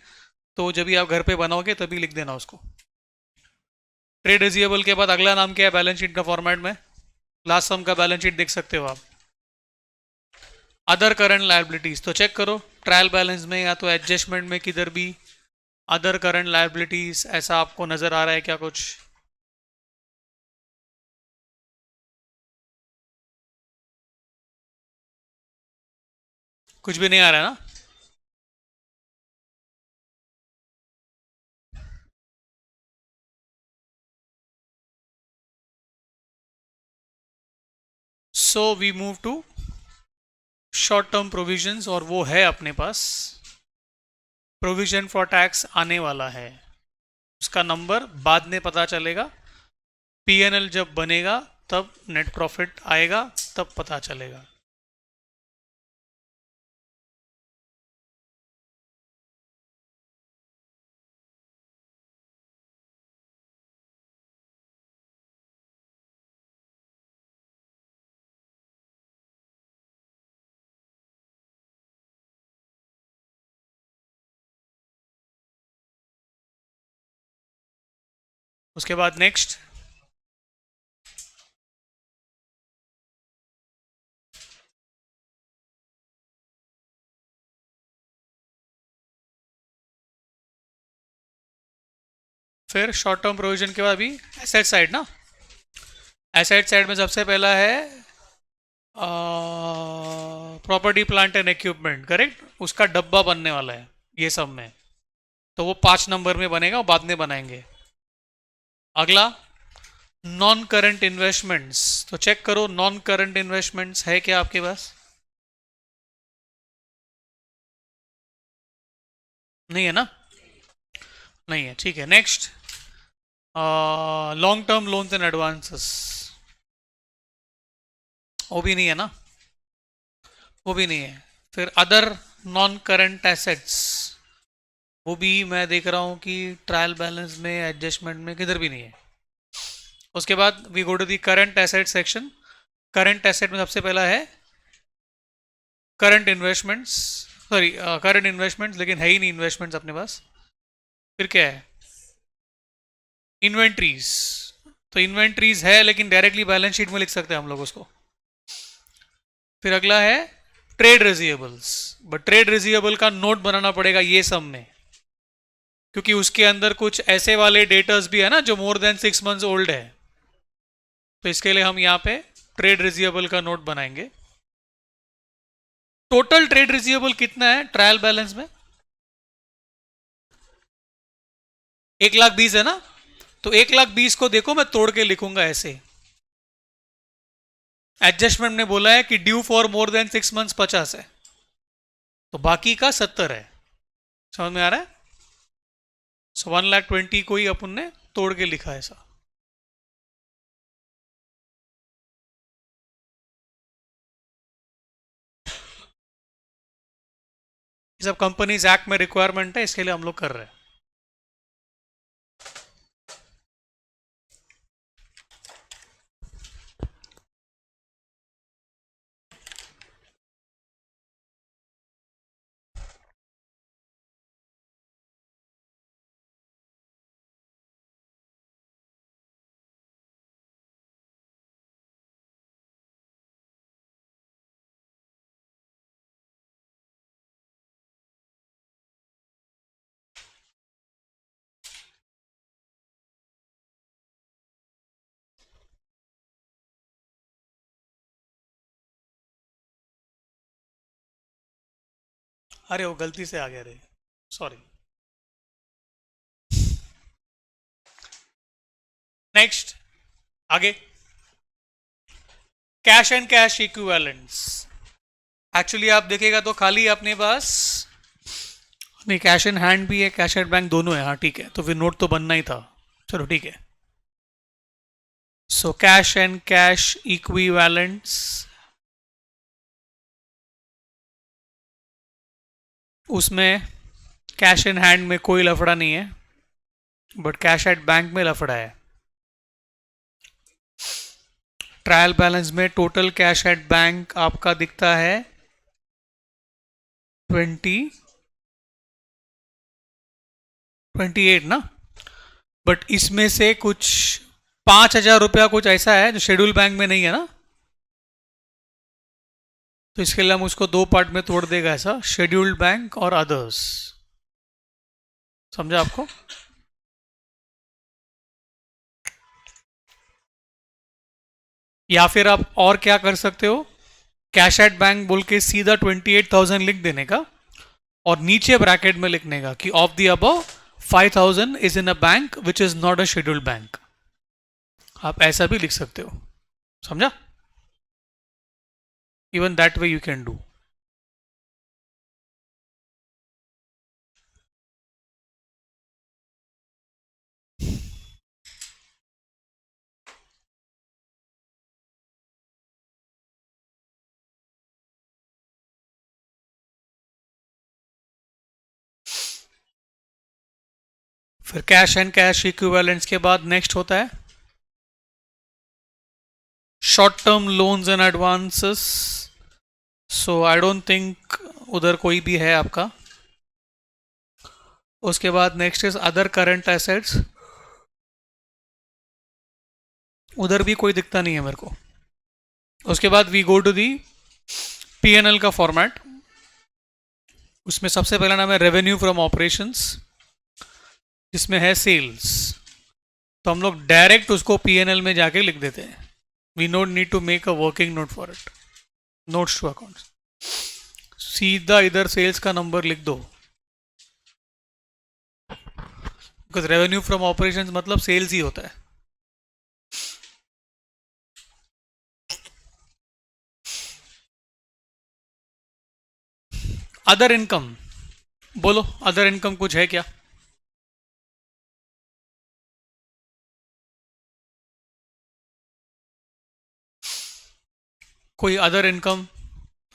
तो जब भी आप घर पे बनाओगे तभी लिख देना उसको। ट्रेड रिसीवेबल के बाद अगला नाम क्या है बैलेंस शीट का फॉर्मेट में? लास्ट सम का बैलेंस शीट देख सकते हो आप। अदर करंट लायबिलिटीज, तो चेक करो ट्रायल बैलेंस में या तो एडजस्टमेंट में किधर भी अदर करंट लायबिलिटीज ऐसा आपको नजर आ रहा है क्या कुछ? कुछ भी नहीं आ रहा है ना? So we move to short term provisions, और वो है अपने पास प्रोविजन फॉर टैक्स आने वाला है, उसका नंबर बाद में पता चलेगा, पीएनएल जब बनेगा तब नेट प्रॉफिट आएगा तब पता चलेगा। उसके बाद नेक्स्ट फिर शॉर्ट टर्म प्रोविजन के बाद भी एसेट साइड ना, एसेट साइड में सबसे पहला है property plant and equipment, correct, उसका डब्बा बनने वाला है ये सब में, तो वो 5 नंबर में बनेगा, वो बाद में बनाएंगे। अगला नॉन करंट इन्वेस्टमेंट्स, तो चेक करो नॉन करंट इन्वेस्टमेंट्स है क्या आपके पास? नहीं है ना? नहीं है, ठीक है। Next long term loans and advances, वो भी नहीं है ना? वो भी नहीं है। फिर अदर नॉन करंट एसेट्स, वो भी मैं देख रहा हूँ कि ट्रायल बैलेंस में एडजस्टमेंट में किधर भी नहीं है। उसके बाद we go to the current asset section, current asset में सबसे पहला है current investments, sorry current investments, लेकिन है ही नहीं इन्वेस्टमेंट्स अपने पास। फिर क्या है? इन्वेंट्रीज, तो इन्वेंट्रीज है लेकिन डायरेक्टली बैलेंस शीट में लिख सकते हैं हम लोग उसको। फिर अगला है trade receivables, but trade receivable का नोट बनाना पड़ेगा ये सब में, क्योंकि उसके अंदर कुछ ऐसे वाले डेटर्स भी है ना जो मोर देन 6 मंथ्स ओल्ड है, तो इसके लिए हम यहाँ पे ट्रेड रिसीवेबल का नोट बनाएंगे। टोटल ट्रेड रिसीवेबल कितना है ट्रायल बैलेंस में? 1,20,000 है ना, तो 1,20,000 को देखो मैं तोड़ के लिखूंगा ऐसे, एडजस्टमेंट ने बोला है कि due for more than 6 months 50 है, तो बाकी का 70 है। समझ में आ रहा है? सो 1,20,000 को ही अपन ने तोड़ के लिखा है ऐसा। ये सब कंपनीज एक्ट में रिक्वायरमेंट है, इसके लिए हम लोग कर रहे हैं। अरे वो गलती से आ गया रे, सॉरी। नेक्स्ट आगे cash and cash equivalents, actually आप देखेगा तो खाली अपने पास नहीं, कैश इन हैंड भी है, कैश एट बैंक दोनों है, हाँ ठीक है, तो फिर नोट तो बनना ही था, चलो ठीक है। So cash and cash equivalents, उसमें कैश इन हैंड में कोई लफड़ा नहीं है, बट कैश एट बैंक में लफड़ा है। ट्रायल बैलेंस में टोटल कैश एट बैंक आपका दिखता है 28 ना, बट इसमें से कुछ 5,000 रुपया कुछ ऐसा है जो शेड्यूल बैंक में नहीं है ना, तो इसके लिए हम उसको दो पार्ट में तोड़ देगा, ऐसा शेड्यूल्ड बैंक और अदर्स। समझा आपको? या फिर आप और क्या कर सकते हो, कैश एट बैंक बोल के सीधा 28,000 लिख देने का और नीचे ब्रैकेट में लिखने का कि of the above 5,000 is in a bank which is not a scheduled bank. आप ऐसा भी लिख सकते हो। समझा? Even that way you can do. फिर कैश एंड कैश इक्विवेलेंट्स के बाद नेक्स्ट होता है short term loans and advances. So I don't think उधर कोई भी है आपका। उसके बाद next is other current assets, उधर भी कोई दिखता नहीं है मेरे को। उसके बाद we go to the PNL का फॉर्मेट। उसमें सबसे पहला नाम है रेवेन्यू फ्रॉम ऑपरेशंस, जिसमें है सेल्स, तो हम लोग डायरेक्ट उसको पीएनएल में जाके लिख देते हैं। We not need to make a working note for it, notes to account. सीधा इधर सेल्स का नंबर लिख दो, बिकॉज रेवेन्यू फ्रॉम ऑपरेशंस मतलब सेल्स ही होता है। अदर इनकम, बोलो अदर इनकम कुछ है क्या? कोई अदर इनकम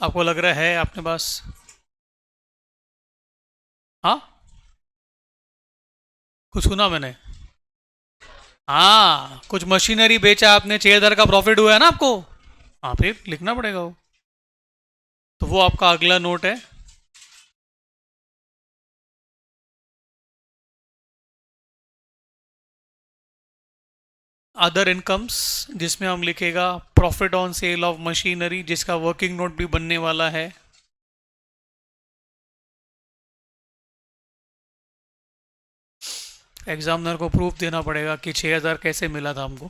आपको लग रहा है आपके पास? हाँ, कुछ सुना मैंने। हाँ, कुछ मशीनरी बेचा आपने, 6,000 का प्रॉफिट हुआ है ना आपको। हाँ, फिर लिखना पड़ेगा वो, तो वो आपका अगला नोट है। अदर इनकम्स, जिसमें हम लिखेगा profit on sale of machinery, जिसका वर्किंग नोट भी बनने वाला है। एग्जामिनर को प्रूफ देना पड़ेगा कि 6,000 कैसे मिला था हमको।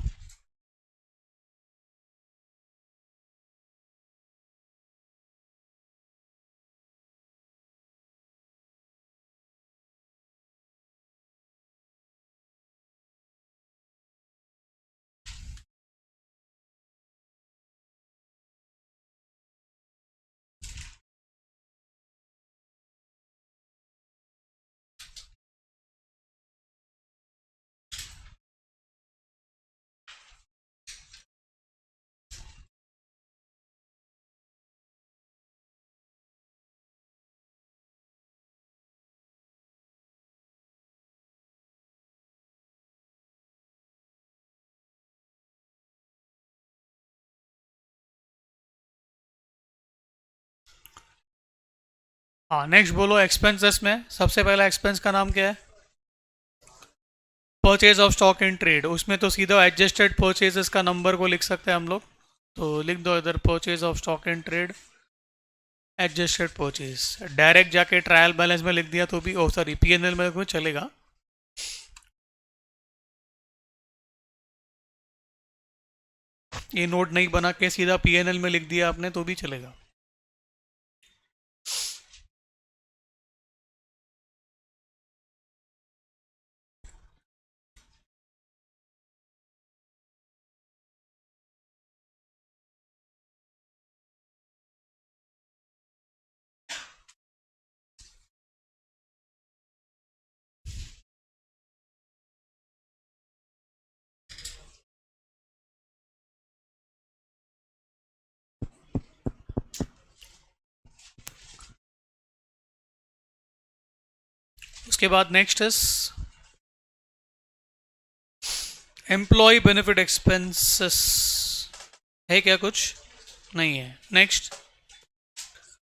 हाँ, नेक्स्ट बोलो एक्सपेंसेस में सबसे पहला एक्सपेंस का नाम क्या है? Purchase of stock in trade. उसमें तो सीधा एडजस्टेड परचेजेस का नंबर को लिख सकते हैं हम लोग, तो लिख दो इधर purchase of stock in trade adjusted purchase. Direct जाके ट्रायल बैलेंस में लिख दिया तो भी, ओ सॉरी पीएनएल में कोई चलेगा। ये नोट नहीं बना के सीधा पीएनएल में लिख दिया आपने तो भी चलेगा। उसके बाद next is employee benefit expenses. है क्या कुछ? नहीं है। नेक्स्ट,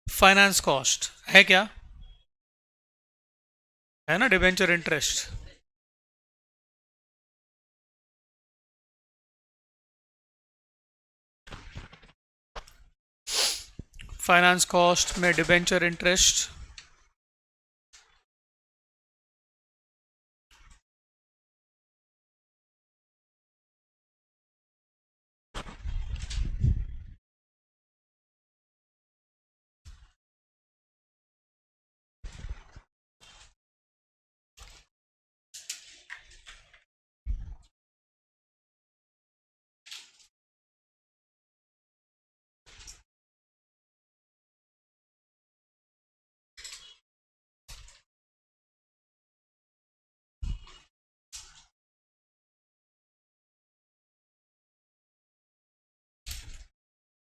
फाइनेंस कॉस्ट है क्या? है ना, डिबेंचर इंटरेस्ट। फाइनेंस कॉस्ट में डिबेंचर इंटरेस्ट,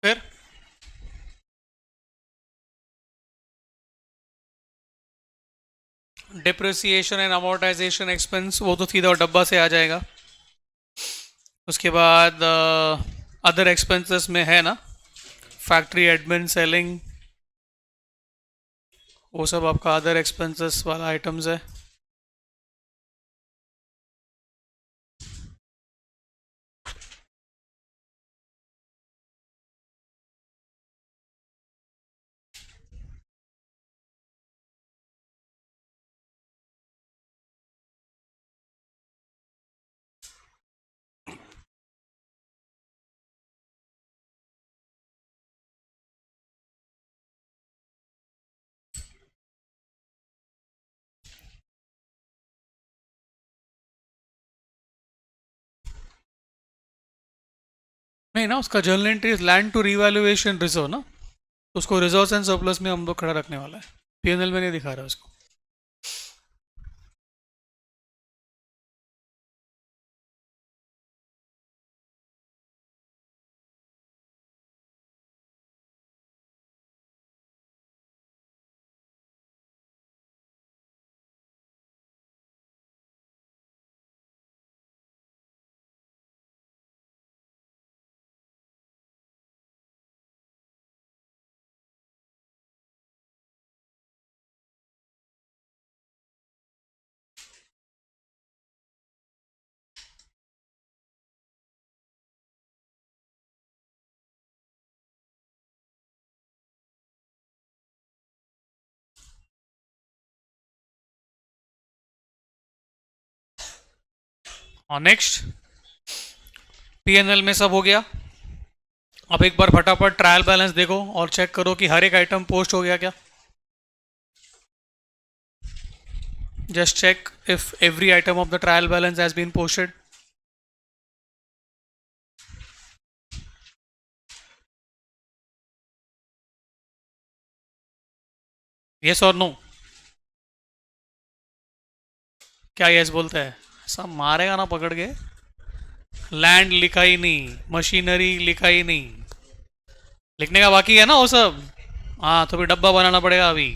फिर डिप्रिसिएशन एंड अमोर्टाइजेशन एक्सपेंस, वो तो सीधा डब्बा से आ जाएगा। उसके बाद अदर एक्सपेंसेस में है ना, फैक्ट्री एडमिन सेलिंग, वो सब आपका अदर एक्सपेंसेस वाला आइटम्स है। नहीं ना, उसका journal entry land to revaluation reserve ना, तो उसको रिजर्व एंड सरप्लस में हम लोग खड़ा रखने वाला है, पीएनएल में नहीं दिखा रहा उसको। और नेक्स्ट, पीएनएल में सब हो गया। अब एक बार फटाफट ट्रायल बैलेंस देखो और चेक करो कि हर एक आइटम पोस्ट हो गया क्या। Just check if every item of the trial balance has been posted. Yes और नो? क्या यस बोलते हैं? सब मारेगा ना पकड़ के। लैंड लिखा ही नहीं, मशीनरी लिखा ही नहीं, लिखने का बाकी है ना वो सब। हाँ, तो फिर डब्बा बनाना पड़ेगा अभी,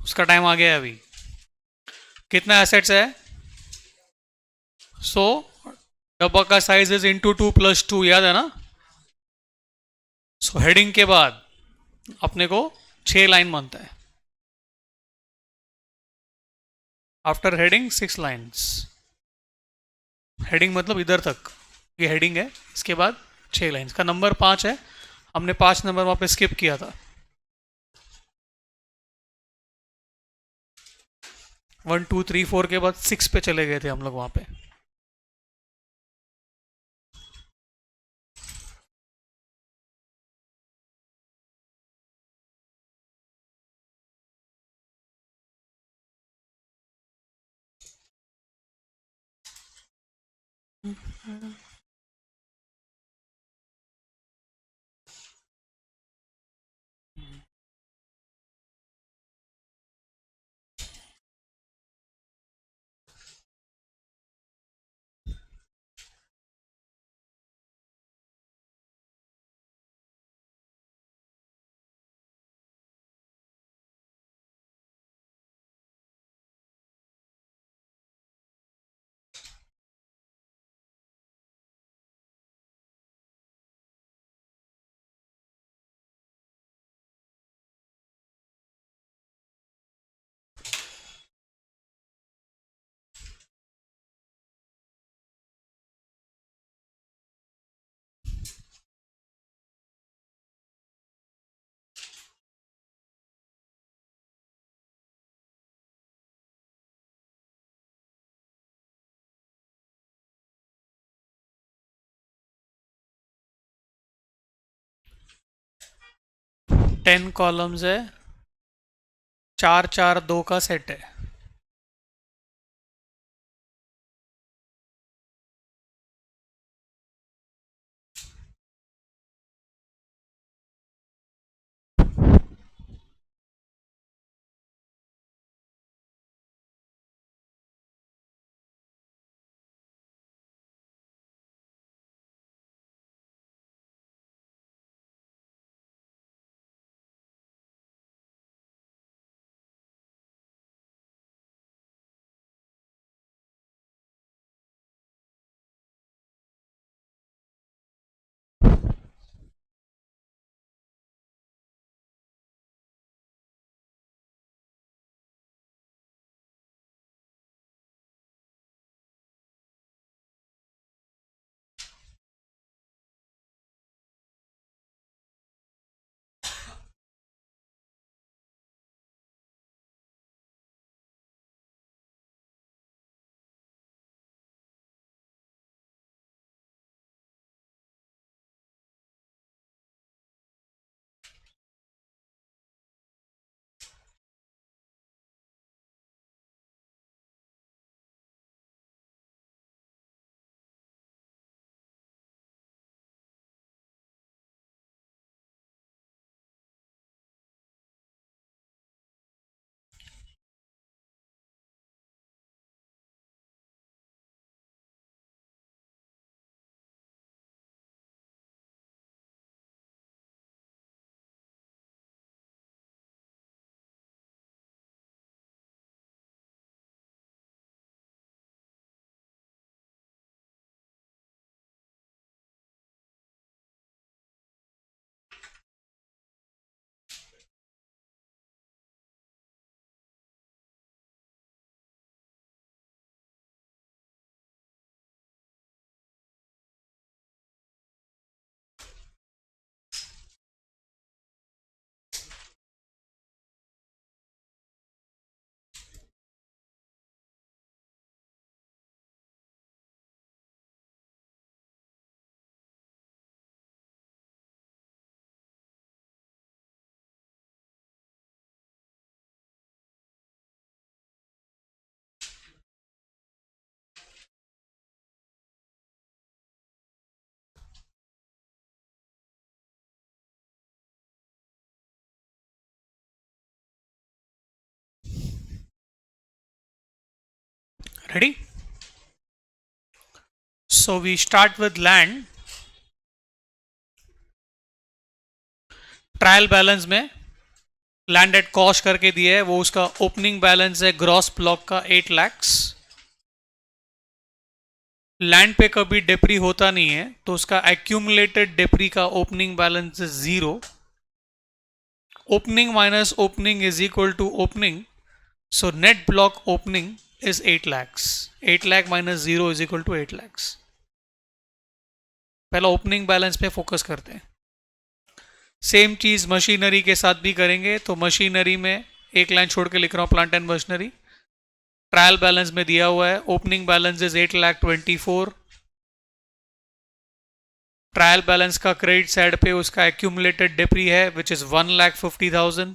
उसका टाइम आ गया है अभी। कितना एसेट्स है? सो डब्बा का साइज इज इंटू 2 + 2, याद है ना? सो हेडिंग के बाद अपने को 6 लाइन बनता है। After heading 6 lines. हेडिंग मतलब इधर तक, ये हेडिंग है, इसके बाद 6 लाइन्स का नंबर 5 है। हमने 5 नंबर वहां पे स्किप किया था। 1 2 3 4 के बाद 6 पे चले गए थे हम लोग वहां पे। 10 कॉलम्स है, 4 4 2 का सेट है। Ready? So we start with land. Trial balance में लैंड एट कॉस्ट करके दिया है, वो उसका ओपनिंग बैलेंस है ग्रॉस ब्लॉक का 8 lakhs। लैंड पे कभी डेप्री होता नहीं है तो उसका एक्यूमुलेटेड डेप्री का ओपनिंग बैलेंस है 0। Opening minus opening is equal to opening, so net block opening is 8 lakhs। 8 lakh minus 0 is equal to 8 lakhs। पहला ओपनिंग बैलेंस पे फोकस करते हैं। सेम चीज मशीनरी के साथ भी करेंगे, तो मशीनरी में एक लाइन छोड़ के लिख रहा हूं, plant and machinery. Trial balance में दिया हुआ है opening balance is 8,24,000। Trial balance का क्रेडिट साइड पे उसका एक्यूमुलेटेड डेप्री है विच इज 1,50,000।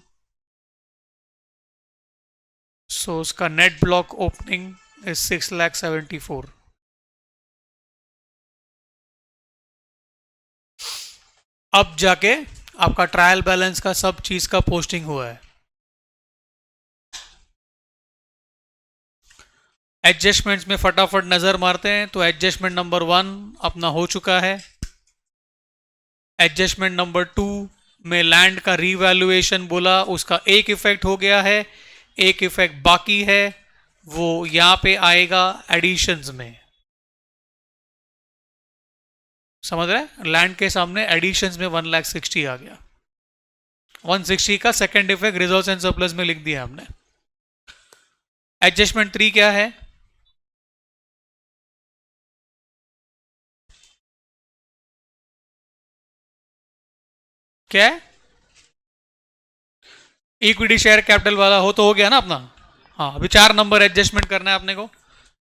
सो उसका नेट ब्लॉक ओपनिंग इज 6,74,000। अब जाके आपका ट्रायल बैलेंस का सब चीज का पोस्टिंग हुआ है। एडजस्टमेंट्स में फटाफट नजर मारते हैं, तो एडजस्टमेंट नंबर 1 अपना हो चुका है। एडजस्टमेंट नंबर 2 में लैंड का रीवैल्यूएशन बोला, उसका एक इफेक्ट हो गया है, एक इफेक्ट बाकी है, वो यहां पे आएगा एडिशंस में। समझ रहे हैं? लैंड के सामने एडिशंस में 1,60,000 आ गया। 160 का second effect reserves and surplus में लिख दिया हमने। एडजस्टमेंट 3 क्या है? क्या है? इक्विटी शेयर कैपिटल वाला हो तो हो गया ना अपना। हाँ, अभी 4 नंबर एडजस्टमेंट करना है अपने को,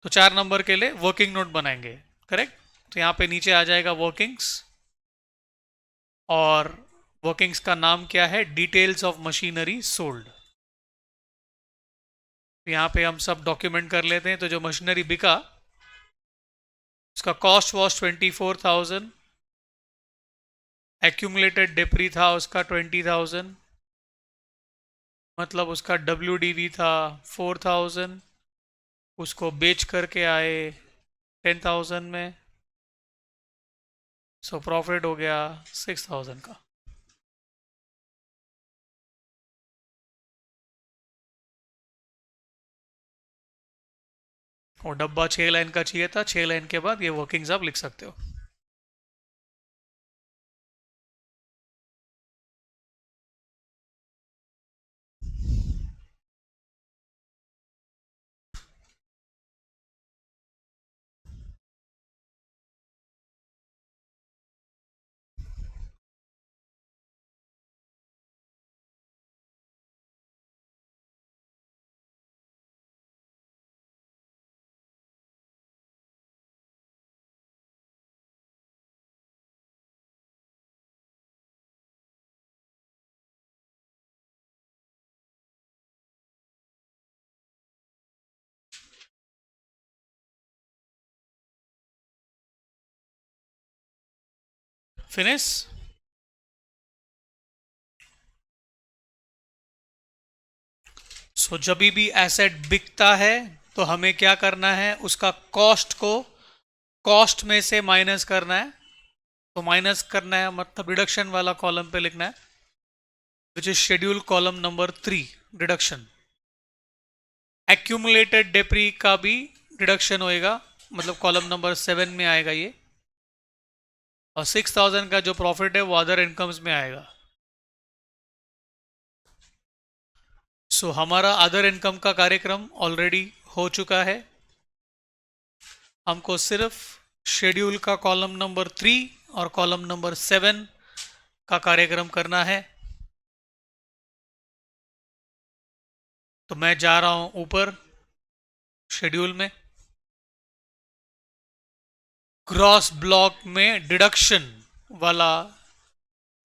तो 4 नंबर के लिए वर्किंग नोट बनाएंगे। करेक्ट? तो यहां पे नीचे आ जाएगा वर्किंग्स, और वर्किंग्स का नाम क्या है? Details of machinery sold. यहाँ पे हम सब डॉक्यूमेंट कर लेते हैं। तो जो मशीनरी बिका उसका कॉस्ट वॉज 24,000, एक्यूमुलेटेड डेप्री था उसका 20,000, मतलब उसका WDV था 4,000, उसको बेच करके आए 10,000 में, सो प्रॉफिट हो गया 6,000 का। और डब्बा 6 लाइन का चाहिए था, 6 लाइन के बाद ये वर्किंग्स आप लिख सकते हो। फिनिश। सो जब भी एसेट बिकता है तो हमें क्या करना है? उसका कॉस्ट को कॉस्ट में से माइनस करना है। तो माइनस करना है मतलब डिडक्शन वाला कॉलम पे लिखना है, which is schedule column number 3, deduction. Accumulated depre का भी डिडक्शन होएगा, मतलब कॉलम नंबर 7 में आएगा ये। और 6,000 का जो प्रॉफिट है वो अदर इनकम्स में आएगा। सो हमारा अदर इनकम का कार्यक्रम ऑलरेडी हो चुका है। हमको सिर्फ शेड्यूल का कॉलम नंबर 3 और कॉलम नंबर 7 का कार्यक्रम करना है। तो मैं जा रहा हूं ऊपर शेड्यूल में, ग्रॉस ब्लॉक में डिडक्शन वाला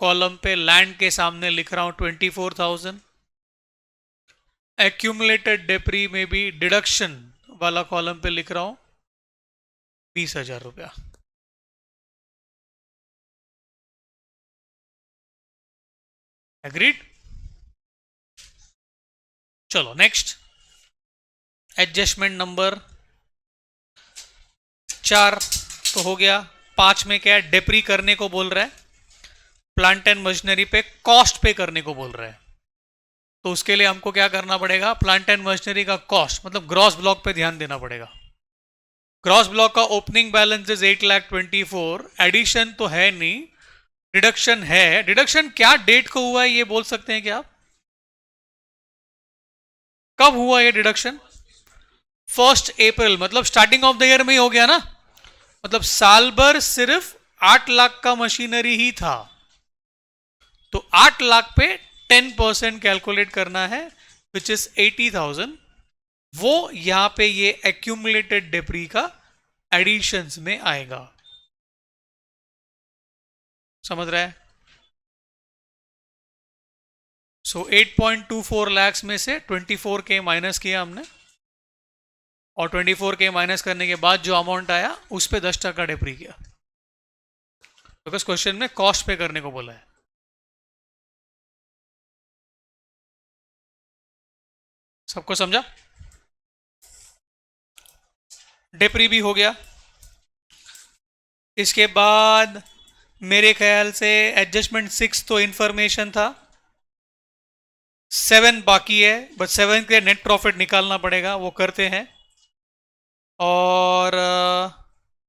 कॉलम पे लैंड के सामने लिख रहा हूं 24,000। एक्यूमुलेटेड डेप्री में भी डिडक्शन वाला कॉलम पे लिख रहा हूं 20,000 रुपया। एग्रीड? चलो नेक्स्ट, एडजस्टमेंट नंबर 4 तो हो गया। 5 में क्या है? डेप्री करने को बोल रहा है, प्लांट एंड मशीनरी पे कॉस्ट पे करने को बोल रहा है। तो उसके लिए हमको क्या करना पड़ेगा? प्लांट एंड मशीनरी का कॉस्ट मतलब ग्रॉस ब्लॉक पे ध्यान देना पड़ेगा। ग्रॉस ब्लॉक का ओपनिंग बैलेंस इज 8,24,000, एडिशन तो है नहीं, डिडक्शन है। डिडक्शन क्या डेट को हुआ है ये बोल सकते हैं क्या आप? कब हुआ ये डिडक्शन? 1 अप्रैल, मतलब स्टार्टिंग ऑफ द ईयर में ही हो गया ना। मतलब साल भर सिर्फ 8 लाख का मशीनरी ही था, तो 8 लाख पे 10% कैलकुलेट करना है, विच इज 80,000। वो यहां पे ये एक्यूमुलेटेड डेप्री का एडिशंस में आएगा। समझ रहा है? सो 8.24 लाख में से 24K माइनस किया हमने, और 24K माइनस करने के बाद जो अमाउंट आया उस पे 10% डेप्री किया, बिकॉज क्वेश्चन में कॉस्ट पे करने को बोला है। सबको समझा? डेप्री भी हो गया। इसके बाद मेरे ख्याल से एडजस्टमेंट 6 तो इंफॉर्मेशन था, 7 बाकी है, बट 7 के नेट प्रॉफिट निकालना पड़ेगा, वो करते हैं। और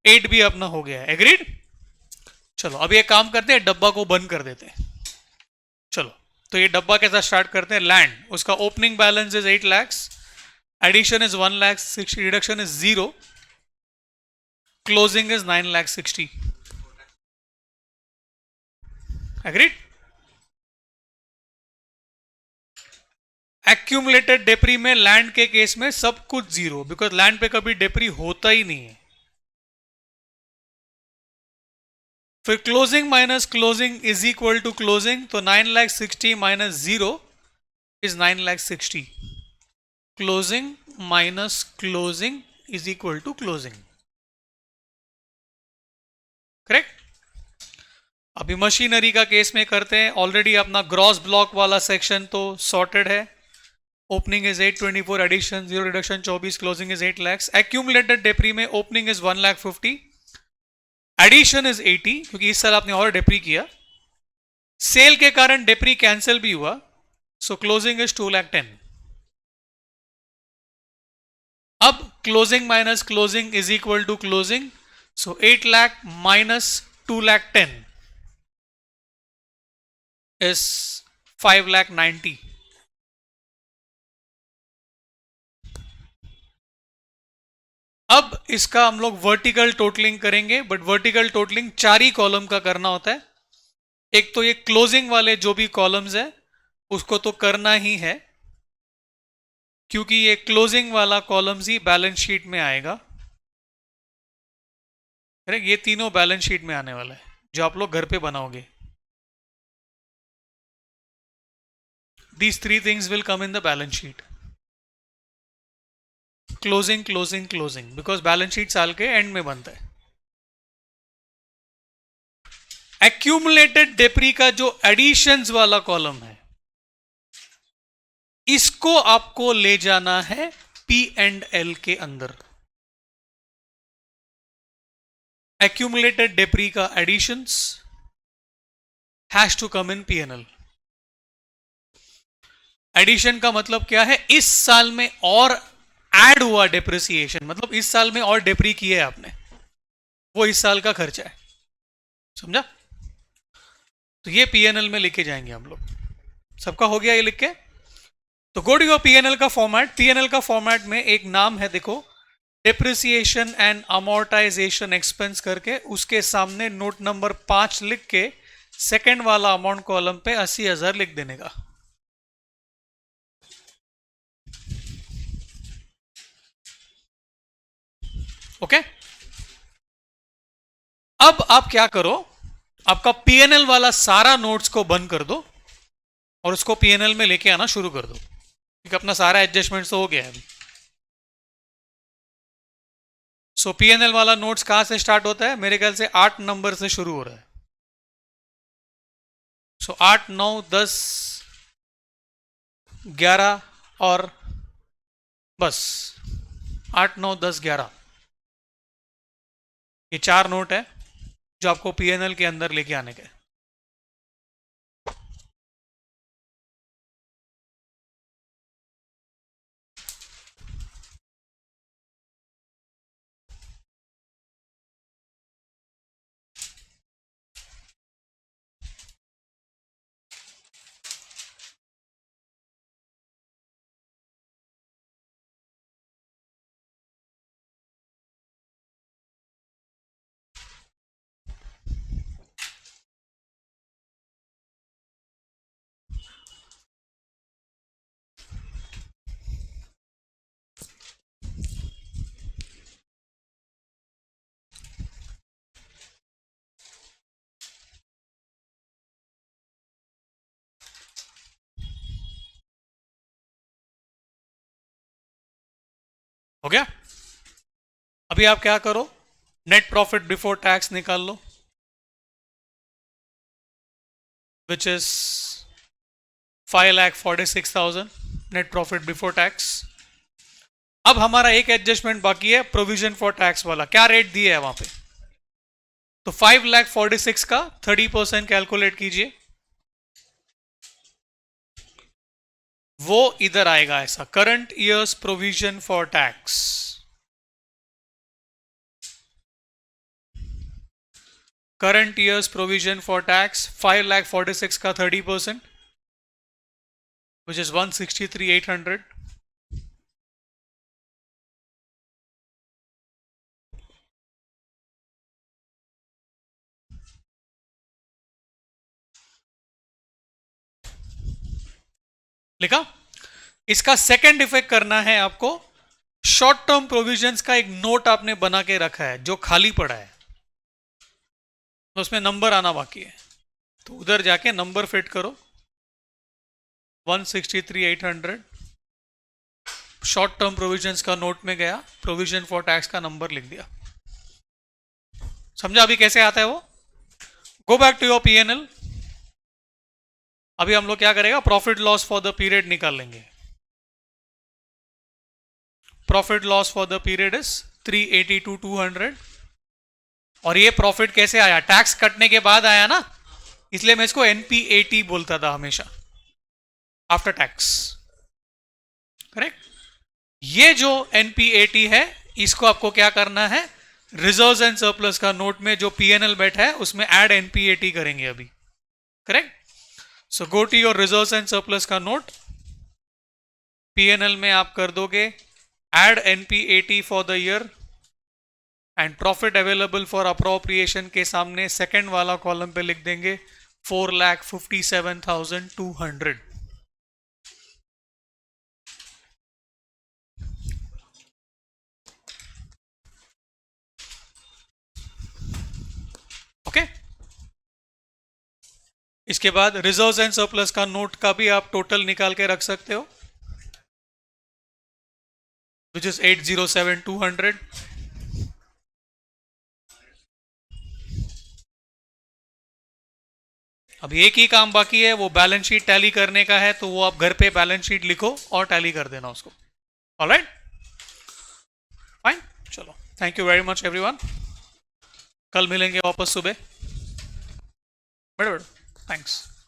8 भी अपना हो गया है। एग्रीड? चलो अभी एक काम करते हैं, डब्बा को बंद कर देते हैं। चलो, तो ये डब्बा के साथ स्टार्ट करते हैं। लैंड, उसका opening balance is 8 lakh, addition is 1,60,000, reduction is 0, closing is 9,60,000। Agreed? Accumulated depre में लैंड के केस में सब कुछ 0, बिकॉज लैंड पे कभी डेप्री होता ही नहीं है। फिर closing minus closing is equal to closing, तो 9,60,000 minus 0 is 9,60,000. Closing minus closing is equal to closing. Correct. अभी मशीनरी का केस में करते हैं. ऑलरेडी अपना ग्रॉस ब्लॉक वाला सेक्शन तो सॉर्टेड है. Opening is 824, addition 0, reduction 24, closing is 8 lakhs. Accumulated depre में ओपनिंग इज 1,50,000, एडिशन इज 80 क्योंकि इस साल आपने और डेप्री किया. सेल के कारण डेप्री कैंसिल भी हुआ, सो क्लोजिंग इज 2,10,000. अब closing minus closing is equal to closing, so 8 lakh minus 2,10,000 is 5,90,000. अब इसका हम लोग वर्टिकल टोटलिंग करेंगे, बट वर्टिकल टोटलिंग 4 ही कॉलम का करना होता है. एक तो ये क्लोजिंग वाले जो भी कॉलम्स है उसको तो करना ही है, क्योंकि ये क्लोजिंग वाला कॉलम्स ही बैलेंस शीट में आएगा. ये तीनों बैलेंस शीट में आने वाला है जो आप लोग घर पे बनाओगे. These 3 things will come in the balance sheet. Closing closing closing, because balance sheet साल के एंड में बनता है. एक्यूमुलेटेड डेप्री का जो एडिशंस वाला कॉलम है इसको आपको ले जाना है P&L के अंदर. एक्यूमुलेटेड डेप्री का additions has to come in P&L. Addition का मतलब क्या है? इस साल में और ऐड हुआ डेप्रिसिएशन, मतलब इस साल में और डेप्री किए है आपने, वो इस साल का खर्चा है. समझा? तो ये P&L में लिखे जाएंगे हम लोग. सबका हो गया ये लिख के? तो गो टू योर P&L का फॉर्मेट. P&L का फॉर्मेट में एक नाम है, देखो, डेप्रिसिएशन एंड अमोर्टाइजेशन एक्सपेंस करके, उसके सामने नोट नंबर 5 लिख के सेकेंड वाला अमाउंट कॉलम पे 80,000 लिख देने का. ओके. अब आप क्या करो, आपका P&L वाला सारा नोट्स को बंद कर दो और उसको P&L में लेके आना शुरू कर दो, क्योंकि अपना सारा एडजस्टमेंट तो हो गया है अभी. सो P&L वाला नोट्स कहां से स्टार्ट होता है? मेरे ख्याल से 8 नंबर से शुरू हो रहा है. सो 8, 9, 10, 11 और बस 8, 9, 10, 11, ये 4 नोट है जो आपको P&L के अंदर लेके आने के. हो गया? अभी आप क्या करो, नेट प्रॉफिट बिफोर टैक्स निकाल लो, which is 5,46,000 net profit before tax. अब हमारा एक एडजस्टमेंट बाकी है, प्रोविजन फॉर टैक्स वाला. क्या रेट दिया है वहां पे? तो 5,46,000 का 30% कैलकुलेट कीजिए. वो इधर आएगा ऐसा, current years provision for tax. Current years provision for tax 5,46,000 का 30%, विच इज 163,800. लिखा? इसका सेकंड इफेक्ट करना है आपको. शॉर्ट टर्म प्रोविजंस का एक नोट आपने बना के रखा है जो खाली पड़ा है, तो उसमें नंबर आना बाकी है, तो उधर जाके नंबर फिट करो 163,800। शॉर्ट टर्म प्रोविजंस का नोट में गया, प्रोविजन फॉर टैक्स का नंबर लिख दिया। समझा अभी कैसे आता है वो? Go back to your PNL. अभी हम लोग क्या करेगा, profit loss for the period निकाल लेंगे। Profit loss for the period is 382,200। और ये प्रॉफिट कैसे आया? टैक्स कटने के बाद आया ना, इसलिए मैं इसको एनपीएटी बोलता था हमेशा, आफ्टर टैक्स। करेक्ट। ये जो एनपीएटी है, इसको आपको क्या करना है, रिजर्व्स एंड सरप्लस का नोट में जो पीएनएल बैठा है उसमें ऐड एनपीएटी करेंगे अभी। Correct. So go to your reserves and surplus का नोट, पीएनएल में आप कर दोगे add NPAT for the year and profit available for appropriation के सामने सेकंड वाला कॉलम पे लिख देंगे 4,57,200। ओके। इसके बाद रिजर्व्स एंड सरप्लस का नोट का भी आप टोटल निकाल के रख सकते हो, विच इज 807,200। अब एक ही काम बाकी है, वो बैलेंस शीट टैली करने का है, तो वो आप घर पे बैलेंस शीट लिखो और टैली कर देना उसको। Alright, fine. चलो, thank you very much everyone. कल मिलेंगे वापस सुबह। बैठो बैठो, थैंक्स।